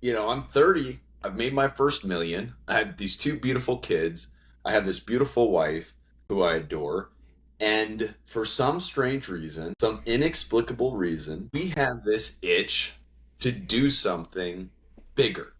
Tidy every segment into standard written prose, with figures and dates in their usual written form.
I'm 30. I've made my first million. I have these two beautiful kids. I have this beautiful wife who I adore. And for some strange reason, some inexplicable reason, we have this itch to do something bigger.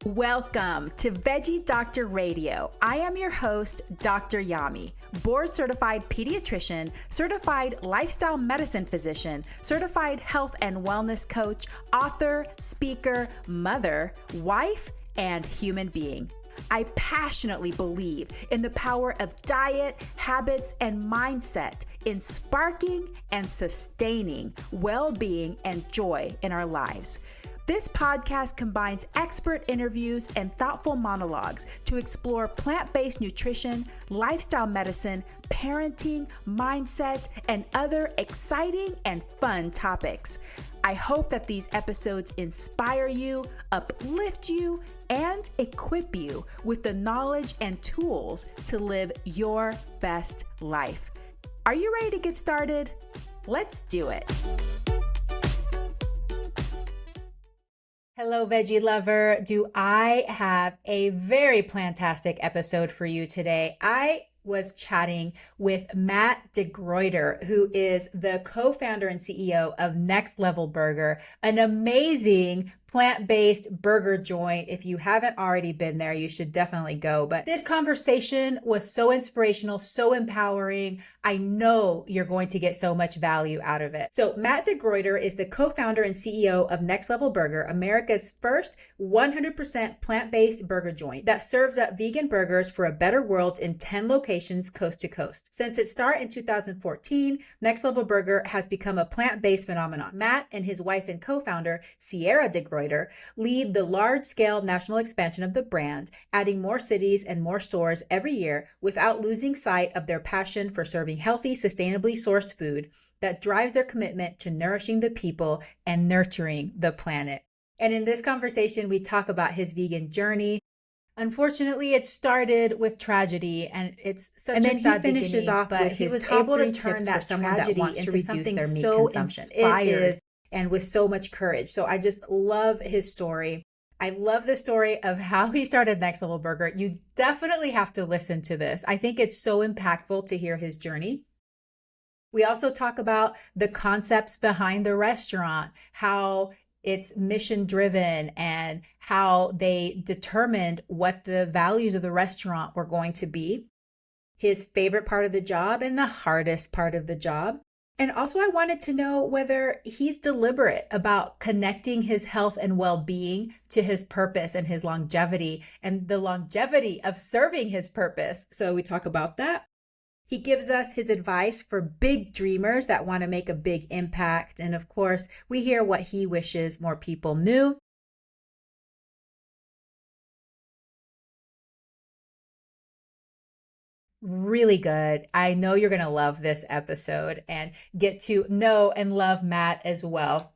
Welcome to Veggie Doctor Radio. I am your host, Dr. Yami, board-certified pediatrician, certified lifestyle medicine physician, certified health and wellness coach, author, speaker, mother, wife, and human being. I passionately believe in the power of diet, habits, and mindset in sparking and sustaining well-being and joy in our lives. This podcast combines expert interviews and thoughtful monologues to explore plant-based nutrition, lifestyle medicine, parenting, mindset, and other exciting and fun topics. I hope that these episodes inspire you, uplift you, and equip you with the knowledge and tools to live your best life. Are you ready to get started? Let's do it. Hello, veggie lover. Do I have a very plantastic episode for you today? I was chatting with Matt de Gruyter, who is the co-founder and CEO of Next Level Burger, an amazing plant-based burger joint. If you haven't already been there, you should definitely go. But this conversation was so inspirational, so empowering. I know you're going to get so much value out of it. So Matt de Gruyter is the co-founder and CEO of Next Level Burger, America's first 100% plant-based burger joint that serves up vegan burgers for a better world in 10 locations coast to coast. Since its start in 2014, Next Level Burger has become a plant-based phenomenon. Matt and his wife and co-founder, Sierra de Gruyter, lead the large-scale national expansion of the brand, adding more cities and more stores every year without losing sight of their passion for serving healthy, sustainably sourced food that drives their commitment to nourishing the people and nurturing the planet. And in this conversation, we talk about his vegan journey. Unfortunately, it started with tragedy, and it's such a sad finishes off with he was able to turn that tragedy into something so inspired and with so much courage. So I just love his story. I love the story of how he started Next Level Burger. You definitely have to listen to this. I think it's so impactful to hear his journey. We also talk about the concepts behind the restaurant, how it's mission driven, and how they determined what the values of the restaurant were going to be, his favorite part of the job and the hardest part of the job. And also I wanted to know whether he's deliberate about connecting his health and well-being to his purpose and his longevity and the longevity of serving his purpose. So we talk about that. He gives us his advice for big dreamers that want to make a big impact. And of course, we hear what he wishes more people knew. Really good. I know you're going to love this episode and get to know and love Matt as well.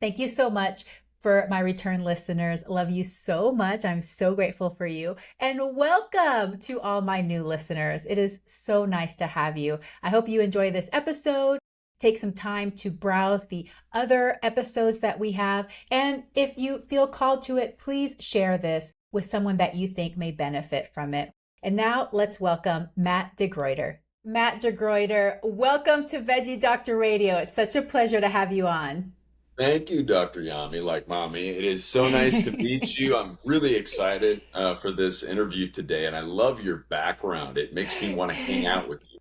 Thank you so much for my return listeners. Love you so much. I'm so grateful for you. And welcome to all my new listeners. It is so nice to have you. I hope you enjoy this episode. Take some time to browse the other episodes that we have. And if you feel called to it, please share this with someone that you think may benefit from it. And now let's welcome Matt de Gruyter. Matt de Gruyter, welcome to Veggie Doctor Radio. It's such a pleasure to have you on. Thank you, Dr. Yami, like mommy. It is so nice to meet you. I'm really excited for this interview today, and I love your background. It makes me want to hang out with you.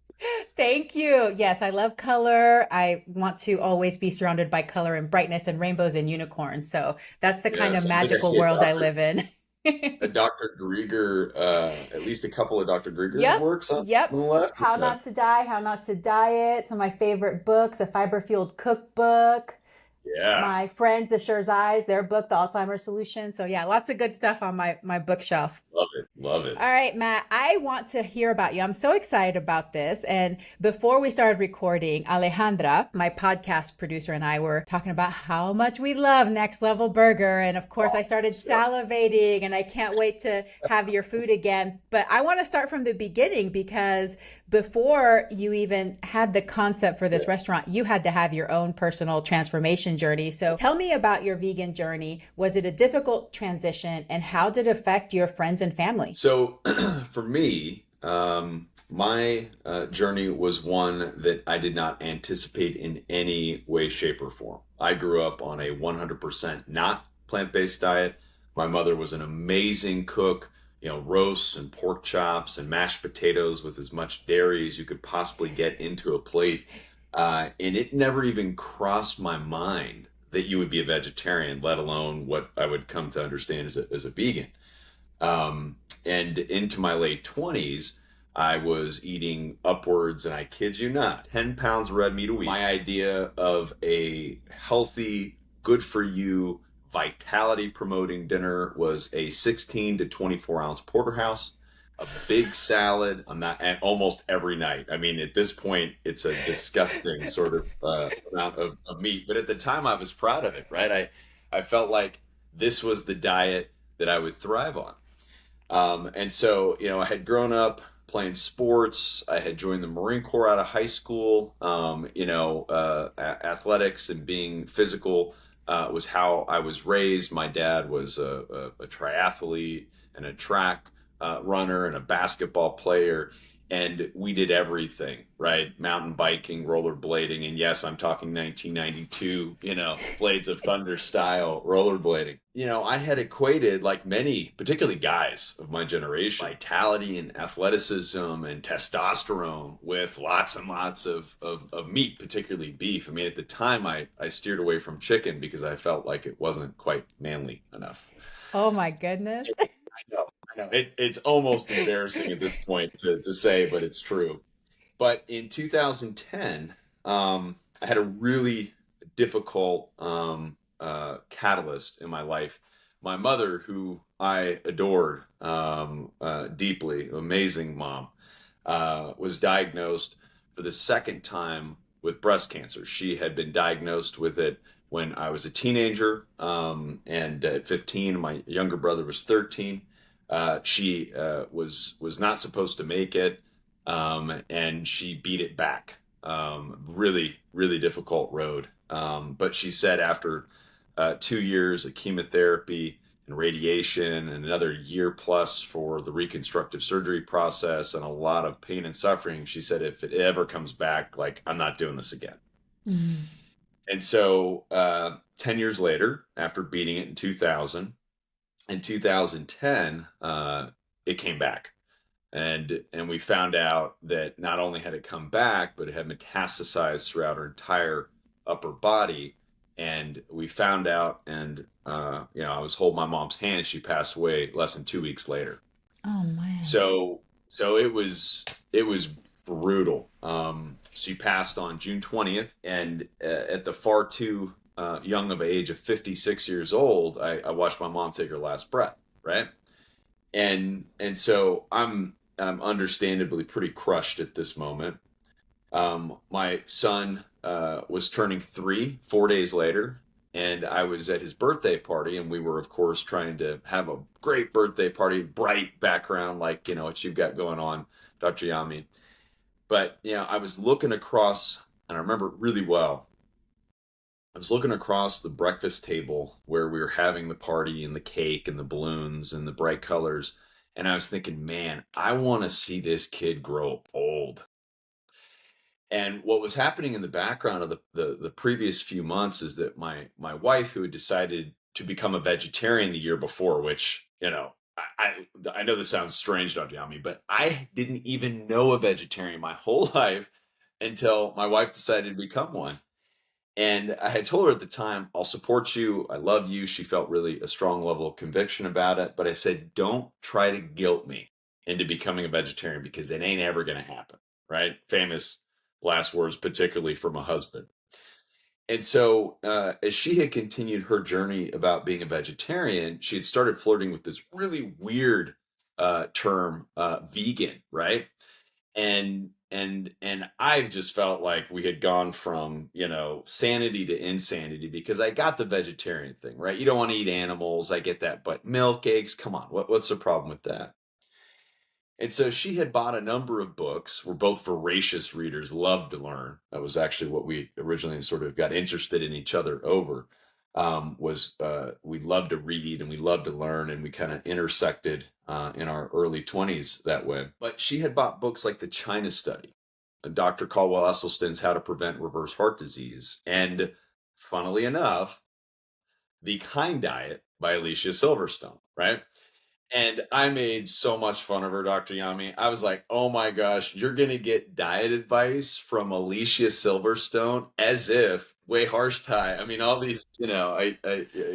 Thank you. Yes, I love color. I want to always be surrounded by color and brightness and rainbows and unicorns. So that's the kind of magical world I live in. Dr. Gruyter, at least a couple of Dr. Gruyter's works on the left. How Not to Die, How Not to Diet. Some of my favorite books, a fiber-fueled cookbook. Yeah. My friends, the Sherzais, their book, The Alzheimer's Solution. So yeah, lots of good stuff on my bookshelf. Love it. Love it. All right, Matt, I want to hear about you. I'm so excited about this. And before we started recording, Alejandra, my podcast producer, and I were talking about how much we love Next Level Burger. And of course, I started Yep. salivating and I can't wait to have your food again. But I want to start from the beginning because before you even had the concept for this restaurant, you had to have your own personal transformation journey. So tell me about your vegan journey. Was it a difficult transition and how did it affect your friends and family? So for me, my journey was one that I did not anticipate in any way, shape, or form. I grew up on a 100% not plant-based diet. My mother was an amazing cook, roasts and pork chops and mashed potatoes with as much dairy as you could possibly get into a plate. And it never even crossed my mind that you would be a vegetarian, let alone what I would come to understand as a vegan. And into my late 20s, I was eating upwards, and I kid you not, 10 pounds of red meat a week. My idea of a healthy, good for you, vitality promoting dinner was a 16 to 24 ounce porterhouse, a big salad. I'm not, and almost every night. I mean, at this point, it's a disgusting sort of amount of meat. But at the time, I was proud of it, right? I felt like this was the diet that I would thrive on. And so, I had grown up playing sports. I had joined the Marine Corps out of high school. Athletics and being physical was how I was raised. My dad was a triathlete and a track runner and a basketball player. And we did everything, right? Mountain biking, rollerblading. And yes, I'm talking 1992, Blades of Thunder style rollerblading. I had equated, like many, particularly guys of my generation, vitality and athleticism and testosterone with lots and lots of meat, particularly beef. I mean, at the time, I steered away from chicken because I felt like it wasn't quite manly enough. Oh my goodness. I know, I know. It's almost embarrassing at this point to say, but it's true. But in 2010, I had a really difficult catalyst in my life. My mother, who I adored deeply, amazing mom, was diagnosed for the second time with breast cancer. She had been diagnosed with it when I was a teenager, and at 15, my younger brother was 13. She was not supposed to make it, and she beat it back. Really, really difficult road. But she said after 2 years of chemotherapy and radiation and another year plus for the reconstructive surgery process and a lot of pain and suffering, she said, if it ever comes back, like, I'm not doing this again. Mm. And so 10 years later, after beating it in 2000, in 2010, it came back. And we found out that not only had it come back, but it had metastasized throughout her entire upper body. And we found out, and I was holding my mom's hand. She passed away less than 2 weeks later. Oh man. So it was brutal. She passed on June 20th, and at the far too young of age of 56 years old, I watched my mom take her last breath, right? And so I'm understandably pretty crushed at this moment. My son was turning 3 4 days later, and I was at his birthday party, and we were, of course, trying to have a great birthday party, bright background, like what you've got going on, Dr. Yami. But I was looking across, and I remember it really well. I was looking across the breakfast table where we were having the party and the cake and the balloons and the bright colors. And I was thinking, man, I want to see this kid grow up old. And what was happening in the background of the previous few months is that my wife, who had decided to become a vegetarian the year before, which, I know this sounds strange, Dr. Yami, but I didn't even know a vegetarian my whole life until my wife decided to become one. And I had told her at the time, I'll support you. I love you. She felt really a strong level of conviction about it. But I said, don't try to guilt me into becoming a vegetarian because it ain't ever going to happen. Right? Famous last words, particularly from a husband. And so, as she had continued her journey about being a vegetarian, she had started flirting with this really weird term, vegan, right? And I've just felt like we had gone from, sanity to insanity because I got the vegetarian thing, right? You don't want to eat animals, I get that, but milk, eggs, come on, what's the problem with that? And so she had bought a number of books. We're both voracious readers, love to learn. That was actually what we originally sort of got interested in each other over. Was we love to read and we love to learn, and we kind of intersected in our early 20s that way. But she had bought books like The China Study, Dr. Caldwell Esselstyn's How to Prevent Reverse Heart Disease, and funnily enough, The Kind Diet by Alicia Silverstone, right? And I made so much fun of her, Dr. Yami. I was like, oh my gosh, you're going to get diet advice from Alicia Silverstone, as if, way harsh tie. I mean, all these, I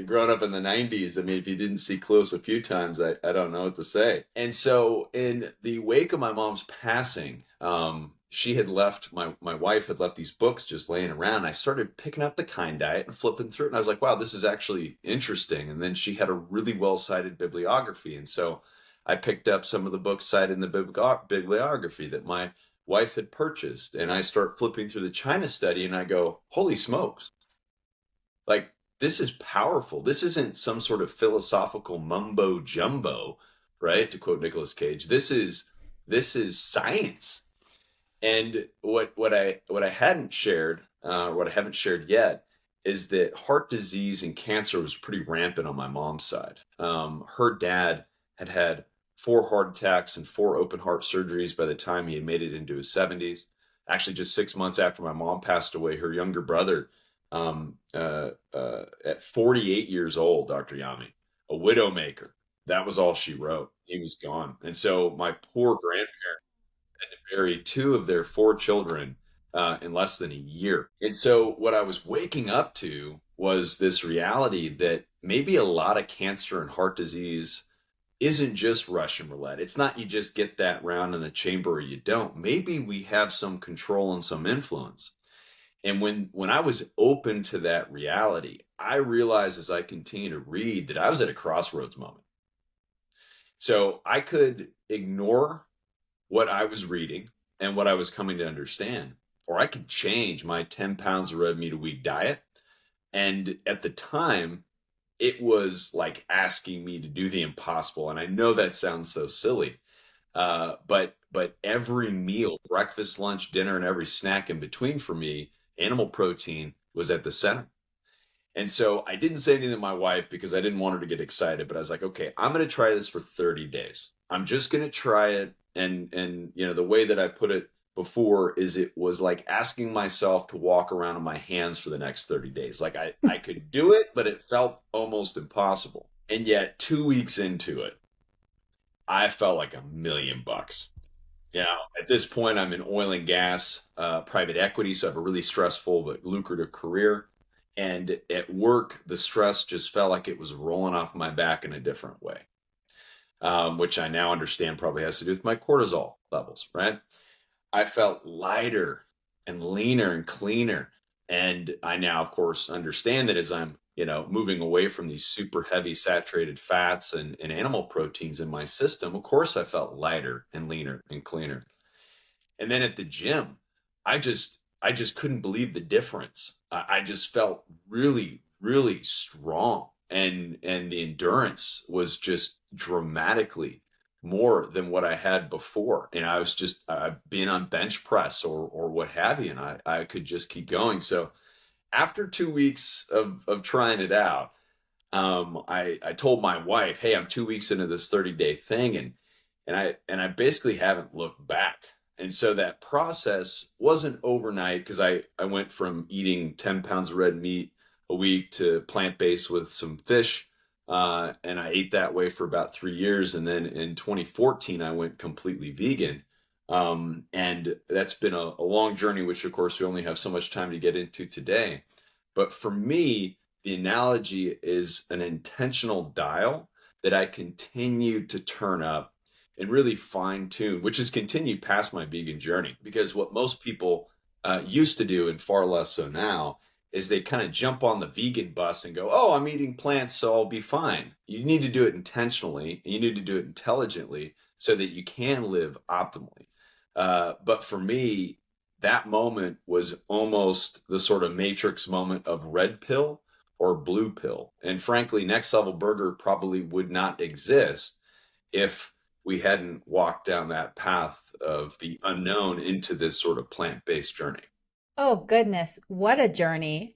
growing up in the 90s. I mean, if you didn't see Close a few times, I don't know what to say. And so in the wake of my mom's passing, she had left, my wife had left these books just laying around. I started picking up The Kind Diet and flipping through it. And I was like, wow, this is actually interesting. And then she had a really well-cited bibliography. And so I picked up some of the books cited in the bibliography that my wife had purchased. And I start flipping through the China Study and I go, holy smokes. Like, this is powerful. This isn't some sort of philosophical mumbo jumbo, right? To quote Nicolas Cage, this is science. And what I hadn't shared, what I haven't shared yet, is that heart disease and cancer was pretty rampant on my mom's side. Her dad had had 4 heart attacks and 4 open heart surgeries by the time he had made it into his 70s. Actually, just 6 months after my mom passed away, her younger brother, at 48 years old, Dr. Yami, a widowmaker. That was all she wrote. He was gone. And so my poor grandparents had to bury 2 of their 4 children in less than a year. And so what I was waking up to was this reality that maybe a lot of cancer and heart disease isn't just Russian roulette. It's not you just get that round in the chamber or you don't. Maybe we have some control and some influence. And when I was open to that reality, I realized as I continue to read that I was at a crossroads moment. So I could ignore what I was reading and what I was coming to understand, or I could change my 10 pounds of red meat a week diet. And at the time, it was like asking me to do the impossible. And I know that sounds so silly, but every meal, breakfast, lunch, dinner, and every snack in between for me, animal protein was at the center. And so I didn't say anything to my wife because I didn't want her to get excited, but I was like, okay, I'm going to try this for 30 days. I'm just going to try it. And the way that I put it before is it was like asking myself to walk around on my hands for the next 30 days. Like I could do it, but it felt almost impossible. And yet 2 weeks into it, I felt like $1,000,000. At this point, I'm in oil and gas, private equity, so I have a really stressful but lucrative career. And at work, the stress just felt like it was rolling off my back in a different way, which I now understand probably has to do with my cortisol levels, right? I felt lighter and leaner and cleaner. And I now, of course, understand that as I'm, moving away from these super heavy saturated fats and animal proteins in my system, of course, I felt lighter and leaner and cleaner. And then at the gym, I just couldn't believe the difference. I just felt really, really strong. And the endurance was just dramatically more than what I had before. And I was just being on bench press or what have you. And I could just keep going. So after 2 weeks of trying it out, I told my wife, hey, I'm 2 weeks into this 30-day thing. And I basically haven't looked back. And so that process wasn't overnight because I went from eating 10 pounds of red meat a week to plant-based with some fish. And I ate that way for about 3 years. And then in 2014, I went completely vegan. And that's been a long journey, which of course we only have so much time to get into today. But for me, the analogy is an intentional dial that I continue to turn up and really fine tune, which has continued past my vegan journey. Because what most people used to do, and far less so now, is they kind of jump on the vegan bus and go, oh, I'm eating plants, so I'll be fine. You need to do it intentionally, and you need to do it intelligently so that you can live optimally. But for me, that moment was almost the sort of matrix moment of red pill or blue pill. And frankly, Next Level Burger probably would not exist if we hadn't walked down that path of the unknown into this sort of plant-based journey. Oh, goodness. What a journey.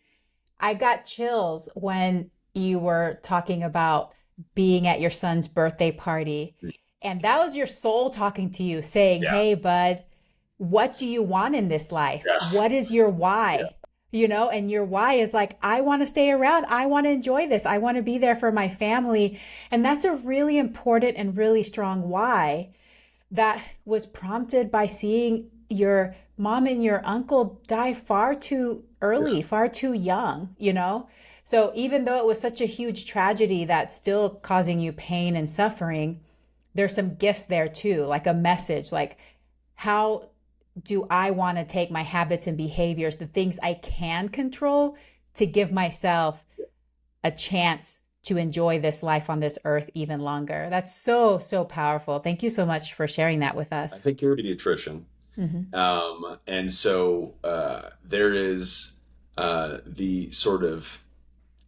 I got chills when you were talking about being at your son's birthday party. And that was your soul talking to you, saying, Yeah. hey, bud, what do you want in this life? Yeah. What is your why? Yeah. And your why is like, I want to stay around. I want to enjoy this. I want to be there for my family. And that's a really important and really strong why that was prompted by seeing your mom and your uncle die far too early, far too young, So even though it was such a huge tragedy that's still causing you pain and suffering, there's some gifts there too, like a message, like how do I want to take my habits and behaviors, the things I can control, to give myself a chance to enjoy this life on this earth even longer. That's so, so powerful. Thank you so much for sharing that with us. I think you're a pediatrician. And so there is the sort of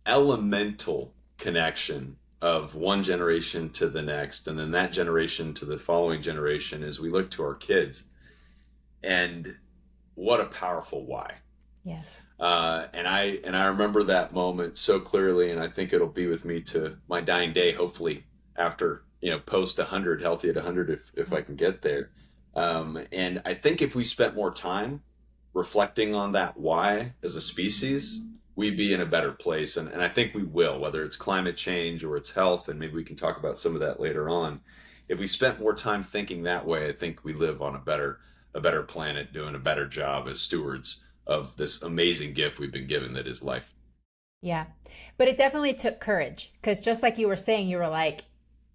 elemental connection of one generation to the next, and then that generation to the following generation as we look to our kids. And what a powerful why. Yes. And I remember that moment so clearly, and I think it'll be with me to my dying day, hopefully after, post 100, healthy at 100, if I can get there. And I think if we spent more time reflecting on that why as a species, we'd be in a better place. And I think we will, whether it's climate change or it's health, and maybe we can talk about some of that later on. If we spent more time thinking that way, I think we live on a better planet, doing a better job as stewards of this amazing gift we've been given that is life. Yeah. But it definitely took courage, because just like you were saying, you were like,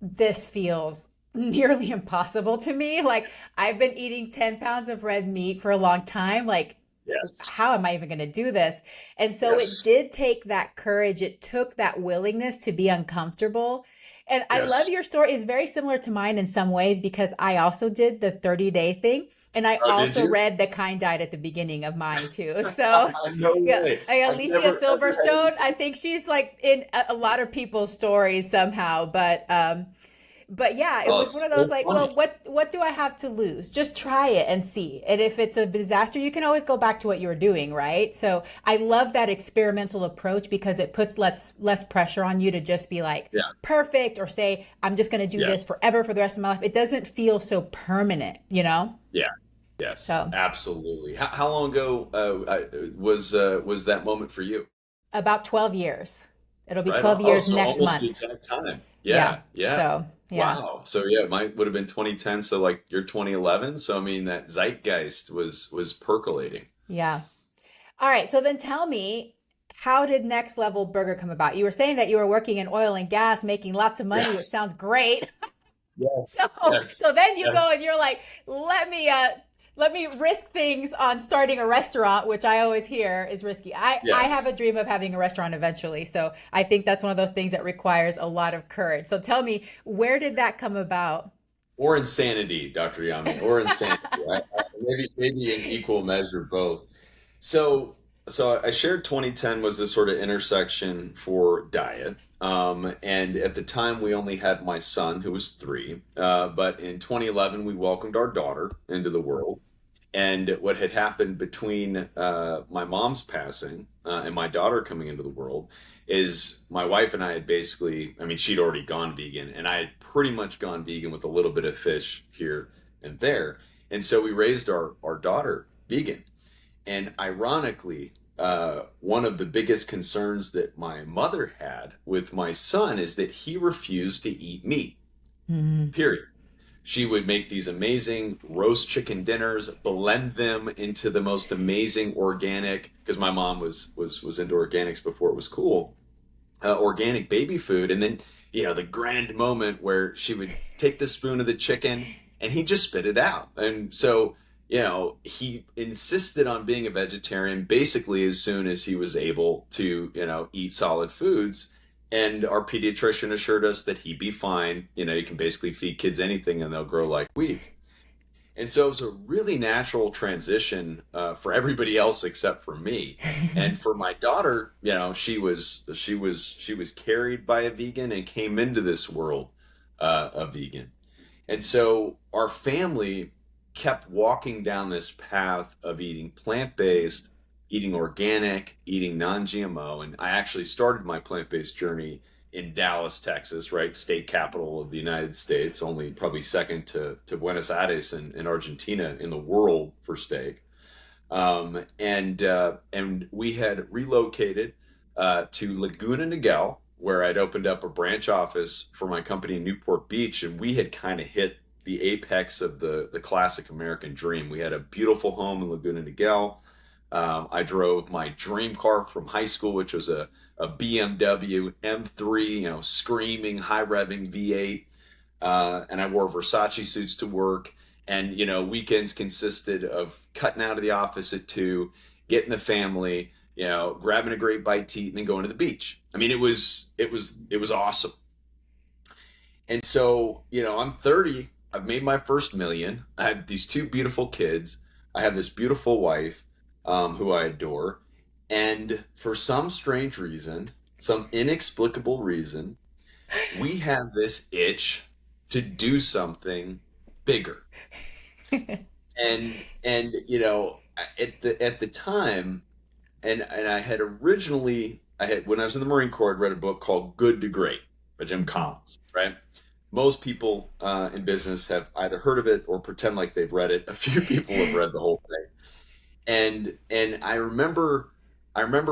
this feels nearly impossible to me. Like, I've been eating 10 pounds of red meat for a long time. Like, yes. How am I even going to do this? And so It did take that courage. It took that willingness to be uncomfortable. And I love your story. It's very similar to mine in some ways, because I also did the 30-day thing. And I also read The Kind Diet at the beginning of mine too. So Alicia Silverstone, I think she's like in a lot of people's stories somehow. But yeah, it was one of those like, funny. Well, what do I have to lose? Just try it and see. And if it's a disaster, you can always go back to what you were doing, right? So I love that experimental approach, because it puts less pressure on you to just be like perfect, or say, I'm just going to do this forever for the rest of my life. It doesn't feel so permanent, Yeah. Yes. So absolutely. How long ago was that moment for you? About 12 years. It'll be 12 years next month. Almost the exact time. Yeah. So, wow. So mine would have been 2010. So like you're 2011. So I mean, that zeitgeist was percolating. Yeah. All right. So then tell me, how did Next Level Burger come about? You were saying that you were working in oil and gas, making lots of money, which sounds great. Yes. So then you go and you're like, let me risk things on starting a restaurant, which I always hear is risky. I have a dream of having a restaurant eventually. So I think that's one of those things that requires a lot of courage. So tell me, where did that come about? Or insanity, Dr. Yami, or insanity. Maybe in equal measure, both. So I shared 2010 was this sort of intersection for diet. And at the time we only had my son, who was 3. But in 2011, we welcomed our daughter into the world. And what had happened between my mom's passing and my daughter coming into the world is my wife and I had basically, she'd already gone vegan, and I had pretty much gone vegan with a little bit of fish here and there. And so we raised our daughter vegan. And ironically, one of the biggest concerns that my mother had with my son is that he refused to eat meat, period. She would make these amazing roast chicken dinners, blend them into the most amazing organic, because my mom was into organics before it was cool, organic baby food. And then, the grand moment where she would take the spoon of the chicken and he'd just spit it out. And so, he insisted on being a vegetarian basically as soon as he was able to, eat solid foods. And our pediatrician assured us that he'd be fine. You can basically feed kids anything and they'll grow like weeds. And so it was a really natural transition for everybody else except for me. And for my daughter, she was carried by a vegan and came into this world a vegan. And so our family kept walking down this path of eating plant-based, eating organic, eating non-GMO. And I actually started my plant-based journey in Dallas, Texas, right? State capital of the United States, only probably second to Buenos Aires in Argentina in the world for steak. And we had relocated to Laguna Niguel, where I'd opened up a branch office for my company in Newport Beach, and we had kind of hit the apex of the classic American dream. We had a beautiful home in Laguna Niguel. I drove my dream car from high school, which was a BMW M3, screaming, high revving V8. And I wore Versace suits to work. And, weekends consisted of cutting out of the office at 2, getting the family, grabbing a great bite to eat and then going to the beach. I mean, it was awesome. And so, I'm 30. I've made my first million. I have these two beautiful kids. I have this beautiful wife, who I adore. And for some strange reason, some inexplicable reason, we have this itch to do something bigger. And at the time, and I had when I was in the Marine Corps, I'd read a book called Good to Great by Jim Collins, right? Most people in business have either heard of it or pretend like they've read it. A few people have read the whole thing. And I remember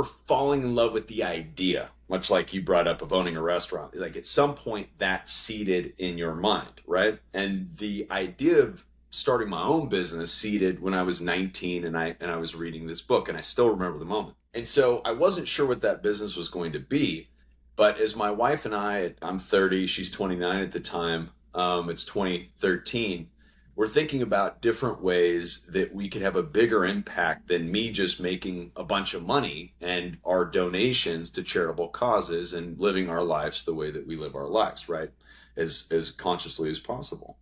falling in love with the idea, much like you brought up of owning a restaurant. Like at some point that seeded in your mind, right? And the idea of starting my own business seeded when I was 19 and I was reading this book, and I still remember the moment. And so I wasn't sure what that business was going to be, but as my wife and I'm 30, she's 29 at the time, it's 2013, we're thinking about different ways that we could have a bigger impact than me just making a bunch of money and our donations to charitable causes and living our lives the way that we live our lives, right? As consciously as possible.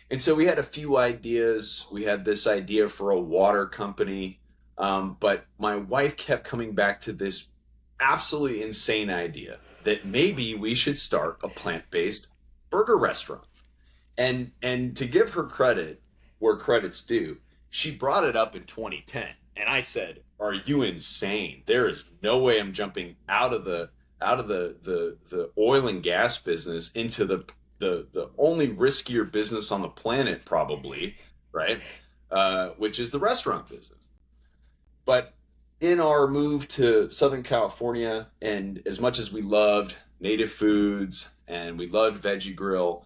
And so we had a few ideas. We had this idea for a water company, but my wife kept coming back to this absolutely insane idea that maybe we should start a plant-based burger restaurant. And to give her credit where credit's due, she brought it up in 2010, and I said, "Are you insane? There is no way I'm jumping out of the oil and gas business into the only riskier business on the planet, probably, right? Which is the restaurant business." But in our move to Southern California, and as much as we loved native foods and we loved Veggie Grill,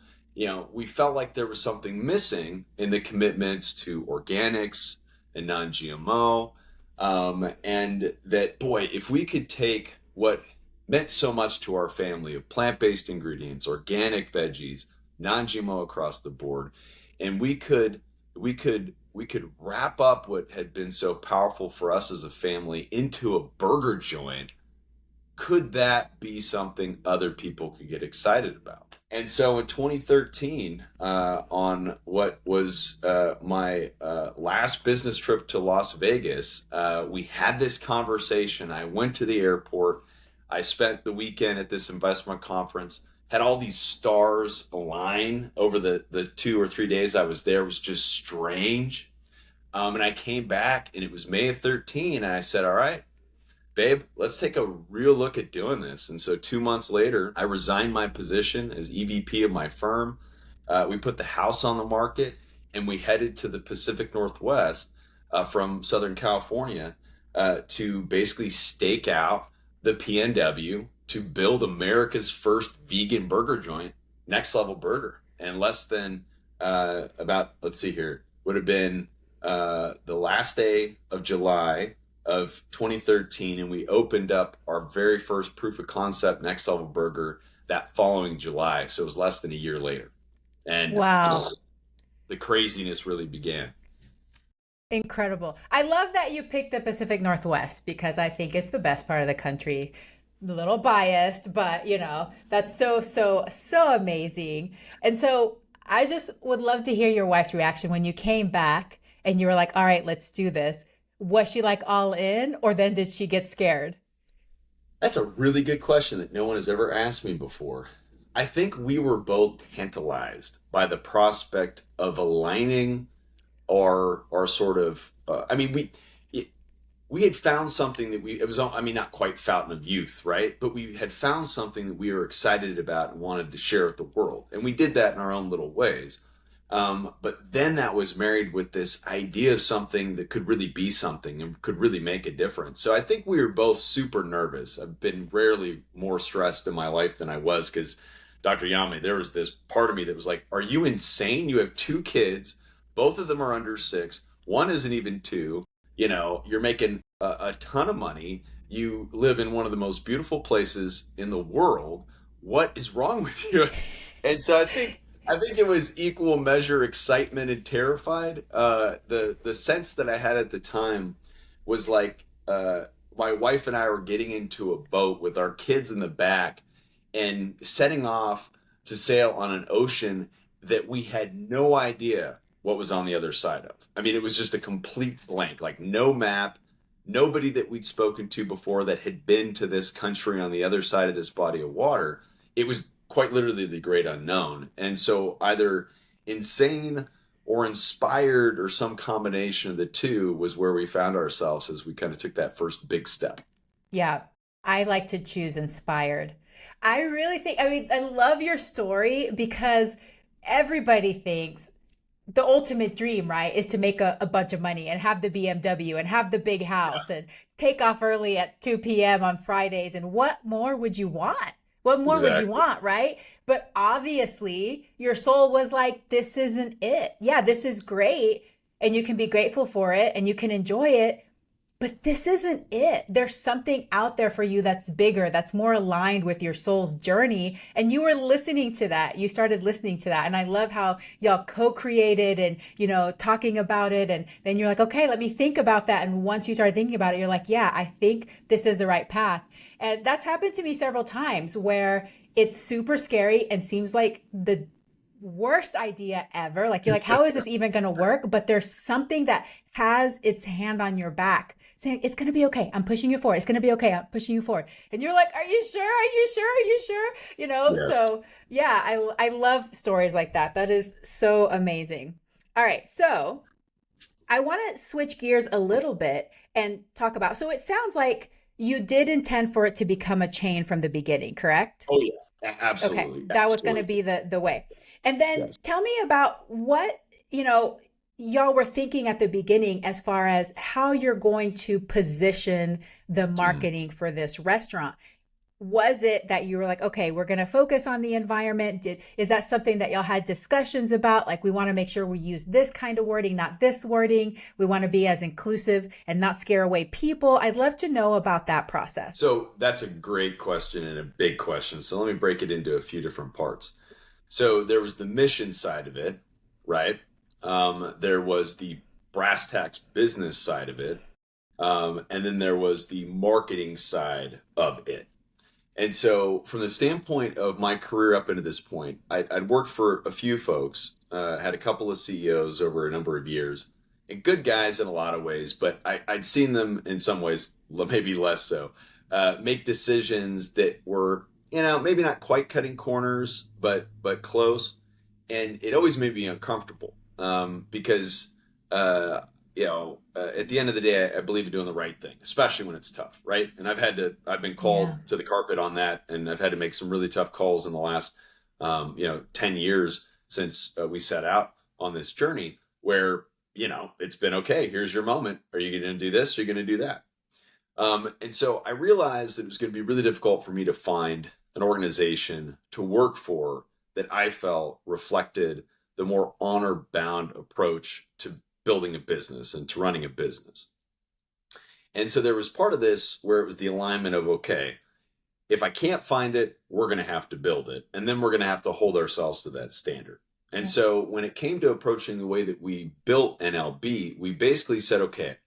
we felt like there was something missing in the commitments to organics and non-GMO. And that, boy, if we could take what meant so much to our family of plant-based ingredients, organic veggies, non-GMO across the board, and we could wrap up what had been so powerful for us as a family into a burger joint, could that be something other people could get excited about? And so in 2013, on what was my last business trip to Las Vegas, we had this conversation. I went to the airport. I spent the weekend at this investment conference, had all these stars align over the 2 or 3 days I was there. It was just strange. And I came back and it was May of 13, and I said, "All right, babe, let's take a real look at doing this." And so 2 months later, I resigned my position as EVP of my firm. We put the house on the market, and we headed to the Pacific Northwest from Southern California to basically stake out the PNW to build America's first vegan burger joint, Next Level Burger. And less than let's see here, would have been the last day of July of 2013, and we opened up our very first proof of concept Next Level Burger that following July. So it was less than a year later. And Wow. the craziness really began. Incredible. I love that you picked the Pacific Northwest because I think it's the best part of the country. A little biased, but that's so, so, so amazing. And so I just would love to hear your wife's reaction when you came back and you were like, all right, let's do this. Was she like all in, or then did she get scared? That's a really good question that no one has ever asked me before. I think we were both tantalized by the prospect of aligning our sort of I mean we had found something that we it was I mean not quite fountain of youth, right? But we had found something that we were excited about and wanted to share with the world. And we did that in our own little ways. But then that was married with this idea of something that could really be something and could really make a difference. So I think we were both super nervous. I've been rarely more stressed in my life than I was because Dr. Yame, there was this part of me that was like, are you insane? You have two kids, both of them are under six, one isn't even two. You're making a ton of money. You live in one of the most beautiful places in the world. What is wrong with you? And so I think it was equal measure excitement and terrified. The sense that I had at the time was like my wife and I were getting into a boat with our kids in the back and setting off to sail on an ocean that we had no idea what was on the other side of. I mean, it was just a complete blank, like no map, nobody that we'd spoken to before that had been to this country on the other side of this body of water. It was quite literally the great unknown. And so either insane or inspired or some combination of the two was where we found ourselves as we kind of took that first big step. Yeah, I like to choose inspired. I really think, I mean, I love your story because everybody thinks the ultimate dream, right, is to make a bunch of money and have the BMW and have the big house and take off early at 2 p.m. on Fridays. And what more would you want? What more would you Exactly. want, right? But obviously, your soul was like, this isn't it. Yeah, this is great. And you can be grateful for it and you can enjoy it, but this isn't it. There's something out there for you that's bigger, that's more aligned with your soul's journey. And you were listening to that. You started listening to that. And I love how y'all co-created and, talking about it. And then you're like, okay, let me think about that. And once you started thinking about it, you're like, yeah, I think this is the right path. And that's happened to me several times where it's super scary and seems like the worst idea ever. Like you're like, how is this even going to work? But there's something that has its hand on your back saying, it's going to be okay. I'm pushing you forward. It's going to be okay. I'm pushing you forward. And you're like, are you sure? Are you sure? Are you sure? Yes. So yeah, I love stories like that. That is so amazing. All right. So I want to switch gears a little bit and talk about, so it sounds like you did intend for it to become a chain from the beginning, correct? Oh yeah. Okay, Absolutely. that was going to Absolutely. be the way. And then Yes. tell me about what, y'all were thinking at the beginning as far as how you're going to position the Mhm. marketing for this restaurant. Was it that you were like, okay, we're going to focus on the environment? Is that something that y'all had discussions about? Like, we want to make sure we use this kind of wording, not this wording. We want to be as inclusive and not scare away people. I'd love to know about that process. So that's a great question and a big question. So let me break it into a few different parts. So there was the mission side of it, right? There was the brass tacks business side of it. And then there was the marketing side of it. And so, from the standpoint of my career up into this point, I'd worked for a few folks, had a couple of CEOs over a number of years, and good guys in a lot of ways, but I'd seen them in some ways, maybe less so, make decisions that were, maybe not quite cutting corners, but close, and it always made me uncomfortable because uh, at the end of the day, I believe in doing the right thing, especially when it's tough, right? And I've been Yeah. called to the carpet on that, and I've had to make some really tough calls in the last, 10 years since we set out on this journey where, it's been okay. Here's your moment. Are you going to do this? Are you going to do that? And so I realized that it was going to be really difficult for me to find an organization to work for that I felt reflected the more honor bound approach to building a business and to running a business. And so there was part of this where it was the alignment of, okay, if I can't find it, we're going to have to build it. And then we're going to have to hold ourselves to that standard. And Yeah. so when it came to approaching the way that we built NLB, we basically said, okay,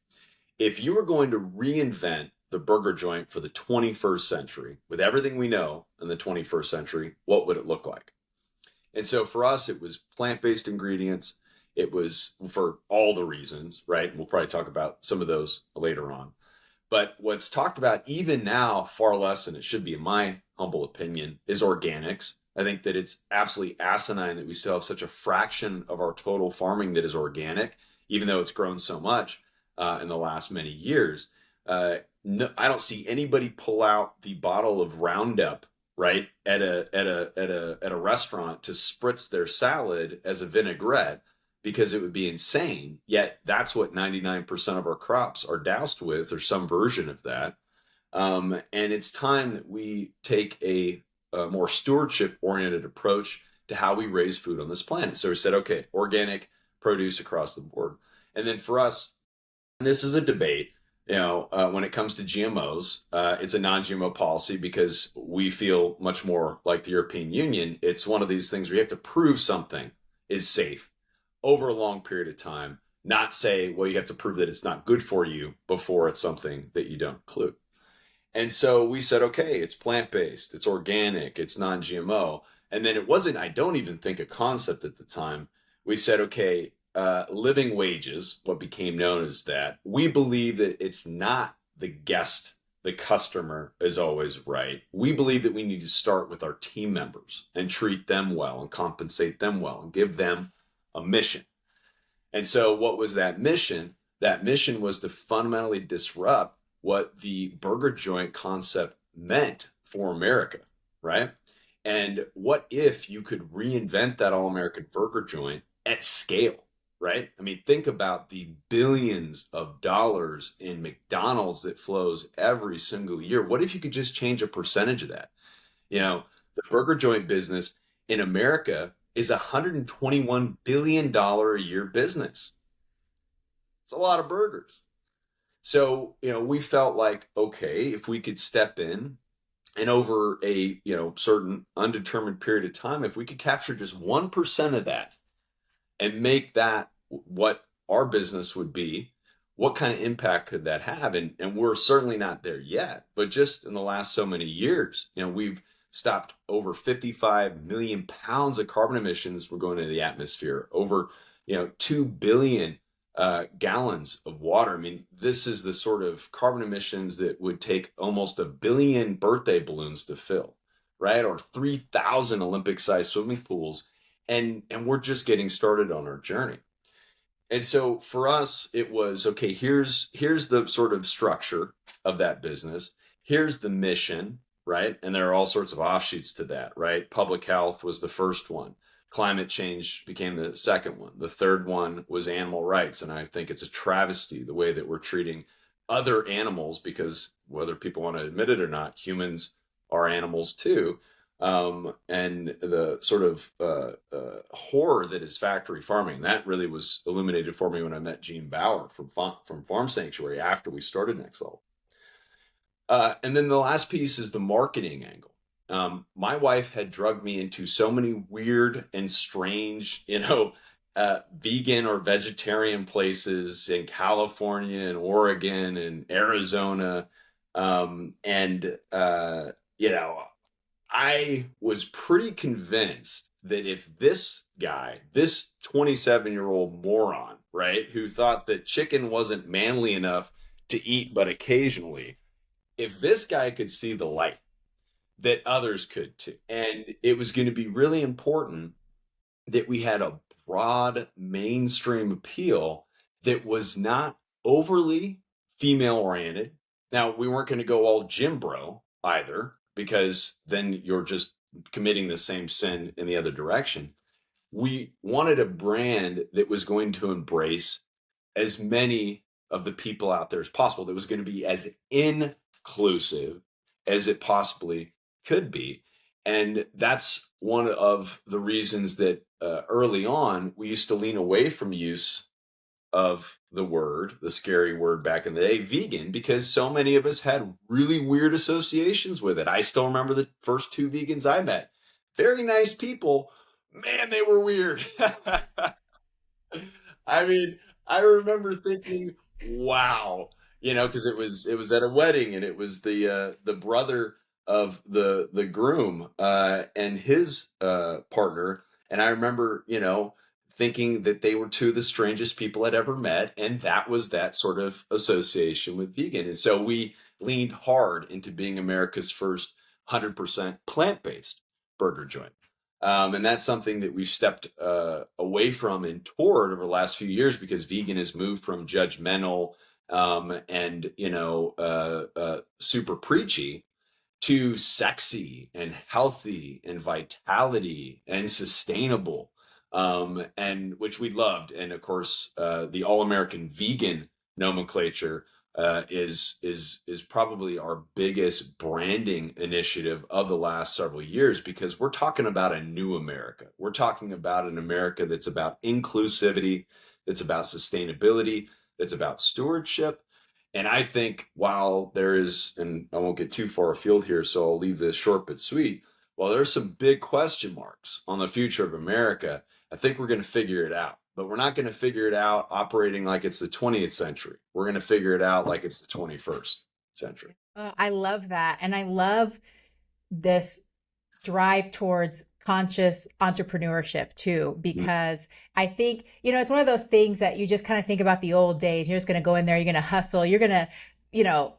if you were going to reinvent the burger joint for the 21st century with everything we know in the 21st century, what would it look like? And so for us, it was plant-based ingredients. It was for all the reasons, right? And we'll probably talk about some of those later on. But what's talked about even now, far less than it should be, in my humble opinion, is organics. I think that it's absolutely asinine that we still have such a fraction of our total farming that is organic, even though it's grown so much in the last many years. No, I don't see anybody pull out the bottle of Roundup, right, at a restaurant to spritz their salad as a vinaigrette, because it would be insane. Yet that's what 99% of our crops are doused with, or some version of that. And it's time that we take a more stewardship oriented approach to how we raise food on this planet. So we said, okay, organic produce across the board. And then for us, this is a debate. When it comes to GMOs, it's a non-GMO policy because we feel much more like the European Union. It's one of these things where you have to prove something is safe over a long period of time, not say, well, you have to prove that it's not good for you before it's something that you don't include. And so we said, okay, it's plant-based, it's organic, it's non-GMO. And then it wasn't, I don't even think, a concept at the time. We said, okay, living wages, what became known as that, we believe that it's not the guest, the customer is always right. We believe that we need to start with our team members and treat them well and compensate them well and give them a mission. And so what was that mission? That mission was to fundamentally disrupt what the burger joint concept meant for America, right? And what if you could reinvent that all-American burger joint at scale, right? I mean, think about the billions of dollars in McDonald's that flows every single year. What if you could just change a percentage of that? The burger joint business in America is a $121 billion a year business. It's a lot of burgers. So, we felt like, okay, if we could step in and over a, certain undetermined period of time, if we could capture just 1% of that and make that what our business would be, what kind of impact could that have? And we're certainly not there yet, but just in the last so many years, we've stopped over 55 million pounds of carbon emissions from going into the atmosphere, over 2 billion gallons of water. I mean, this is the sort of carbon emissions that would take almost 1 billion birthday balloons to fill, right? Or 3,000 Olympic-sized swimming pools. And we're just getting started on our journey. And so for us, it was, okay, here's the sort of structure of that business. Here's the mission, right? And there are all sorts of offshoots to that, right? Public health was the first one. Climate change became the second one. The third one was animal rights. And I think it's a travesty the way that we're treating other animals, because whether people want to admit it or not, humans are animals too. And the sort of horror that is factory farming, that really was illuminated for me when I met Gene Bauer from Farm Sanctuary after we started Next Level. And then the last piece is the marketing angle. My wife had drugged me into so many weird and strange, vegan or vegetarian places in California and Oregon and Arizona. I was pretty convinced that if this guy, this 27-year-old moron, right, who thought that chicken wasn't manly enough to eat but occasionally, if this guy could see the light, that others could too. And it was going to be really important that we had a broad mainstream appeal that was not overly female oriented. Now, we weren't going to go all gym bro either, because then you're just committing the same sin in the other direction. We wanted a brand that was going to embrace as many of the people out there as possible, that was going to be as inclusive as it possibly could be. And that's one of the reasons that early on, we used to lean away from use of the scary word back in the day, vegan, because so many of us had really weird associations with it. I still remember the first 2 vegans I met. Very nice people, Man, they were weird. I mean, I remember thinking, wow, because it was at a wedding, and it was the brother of the groom and his partner, and I remember, thinking that they were two of the strangest people I'd ever met, and that was that sort of association with vegan. And so we leaned hard into being America's first 100% plant-based burger joint. And that's something that we've stepped away from and toward over the last few years, because vegan has moved from judgmental and super preachy to sexy and healthy and vitality and sustainable, and which we loved. And of course, the all-American vegan nomenclature is probably our biggest branding initiative of the last several years, because we're talking about a new America. We're talking about an America that's about inclusivity, that's about sustainability, that's about stewardship. And I think while there is, and I won't get too far afield here, so I'll leave this short but sweet, while there's some big question marks on the future of America, I think we're going to figure it out. But we're not going to figure it out operating like it's the 20th century. We're going to figure it out like it's the 21st century. I love that. And I love this drive towards conscious entrepreneurship too, because I think, it's one of those things that you just kind of think about the old days. You're just going to go in there, you're going to hustle, you're going to,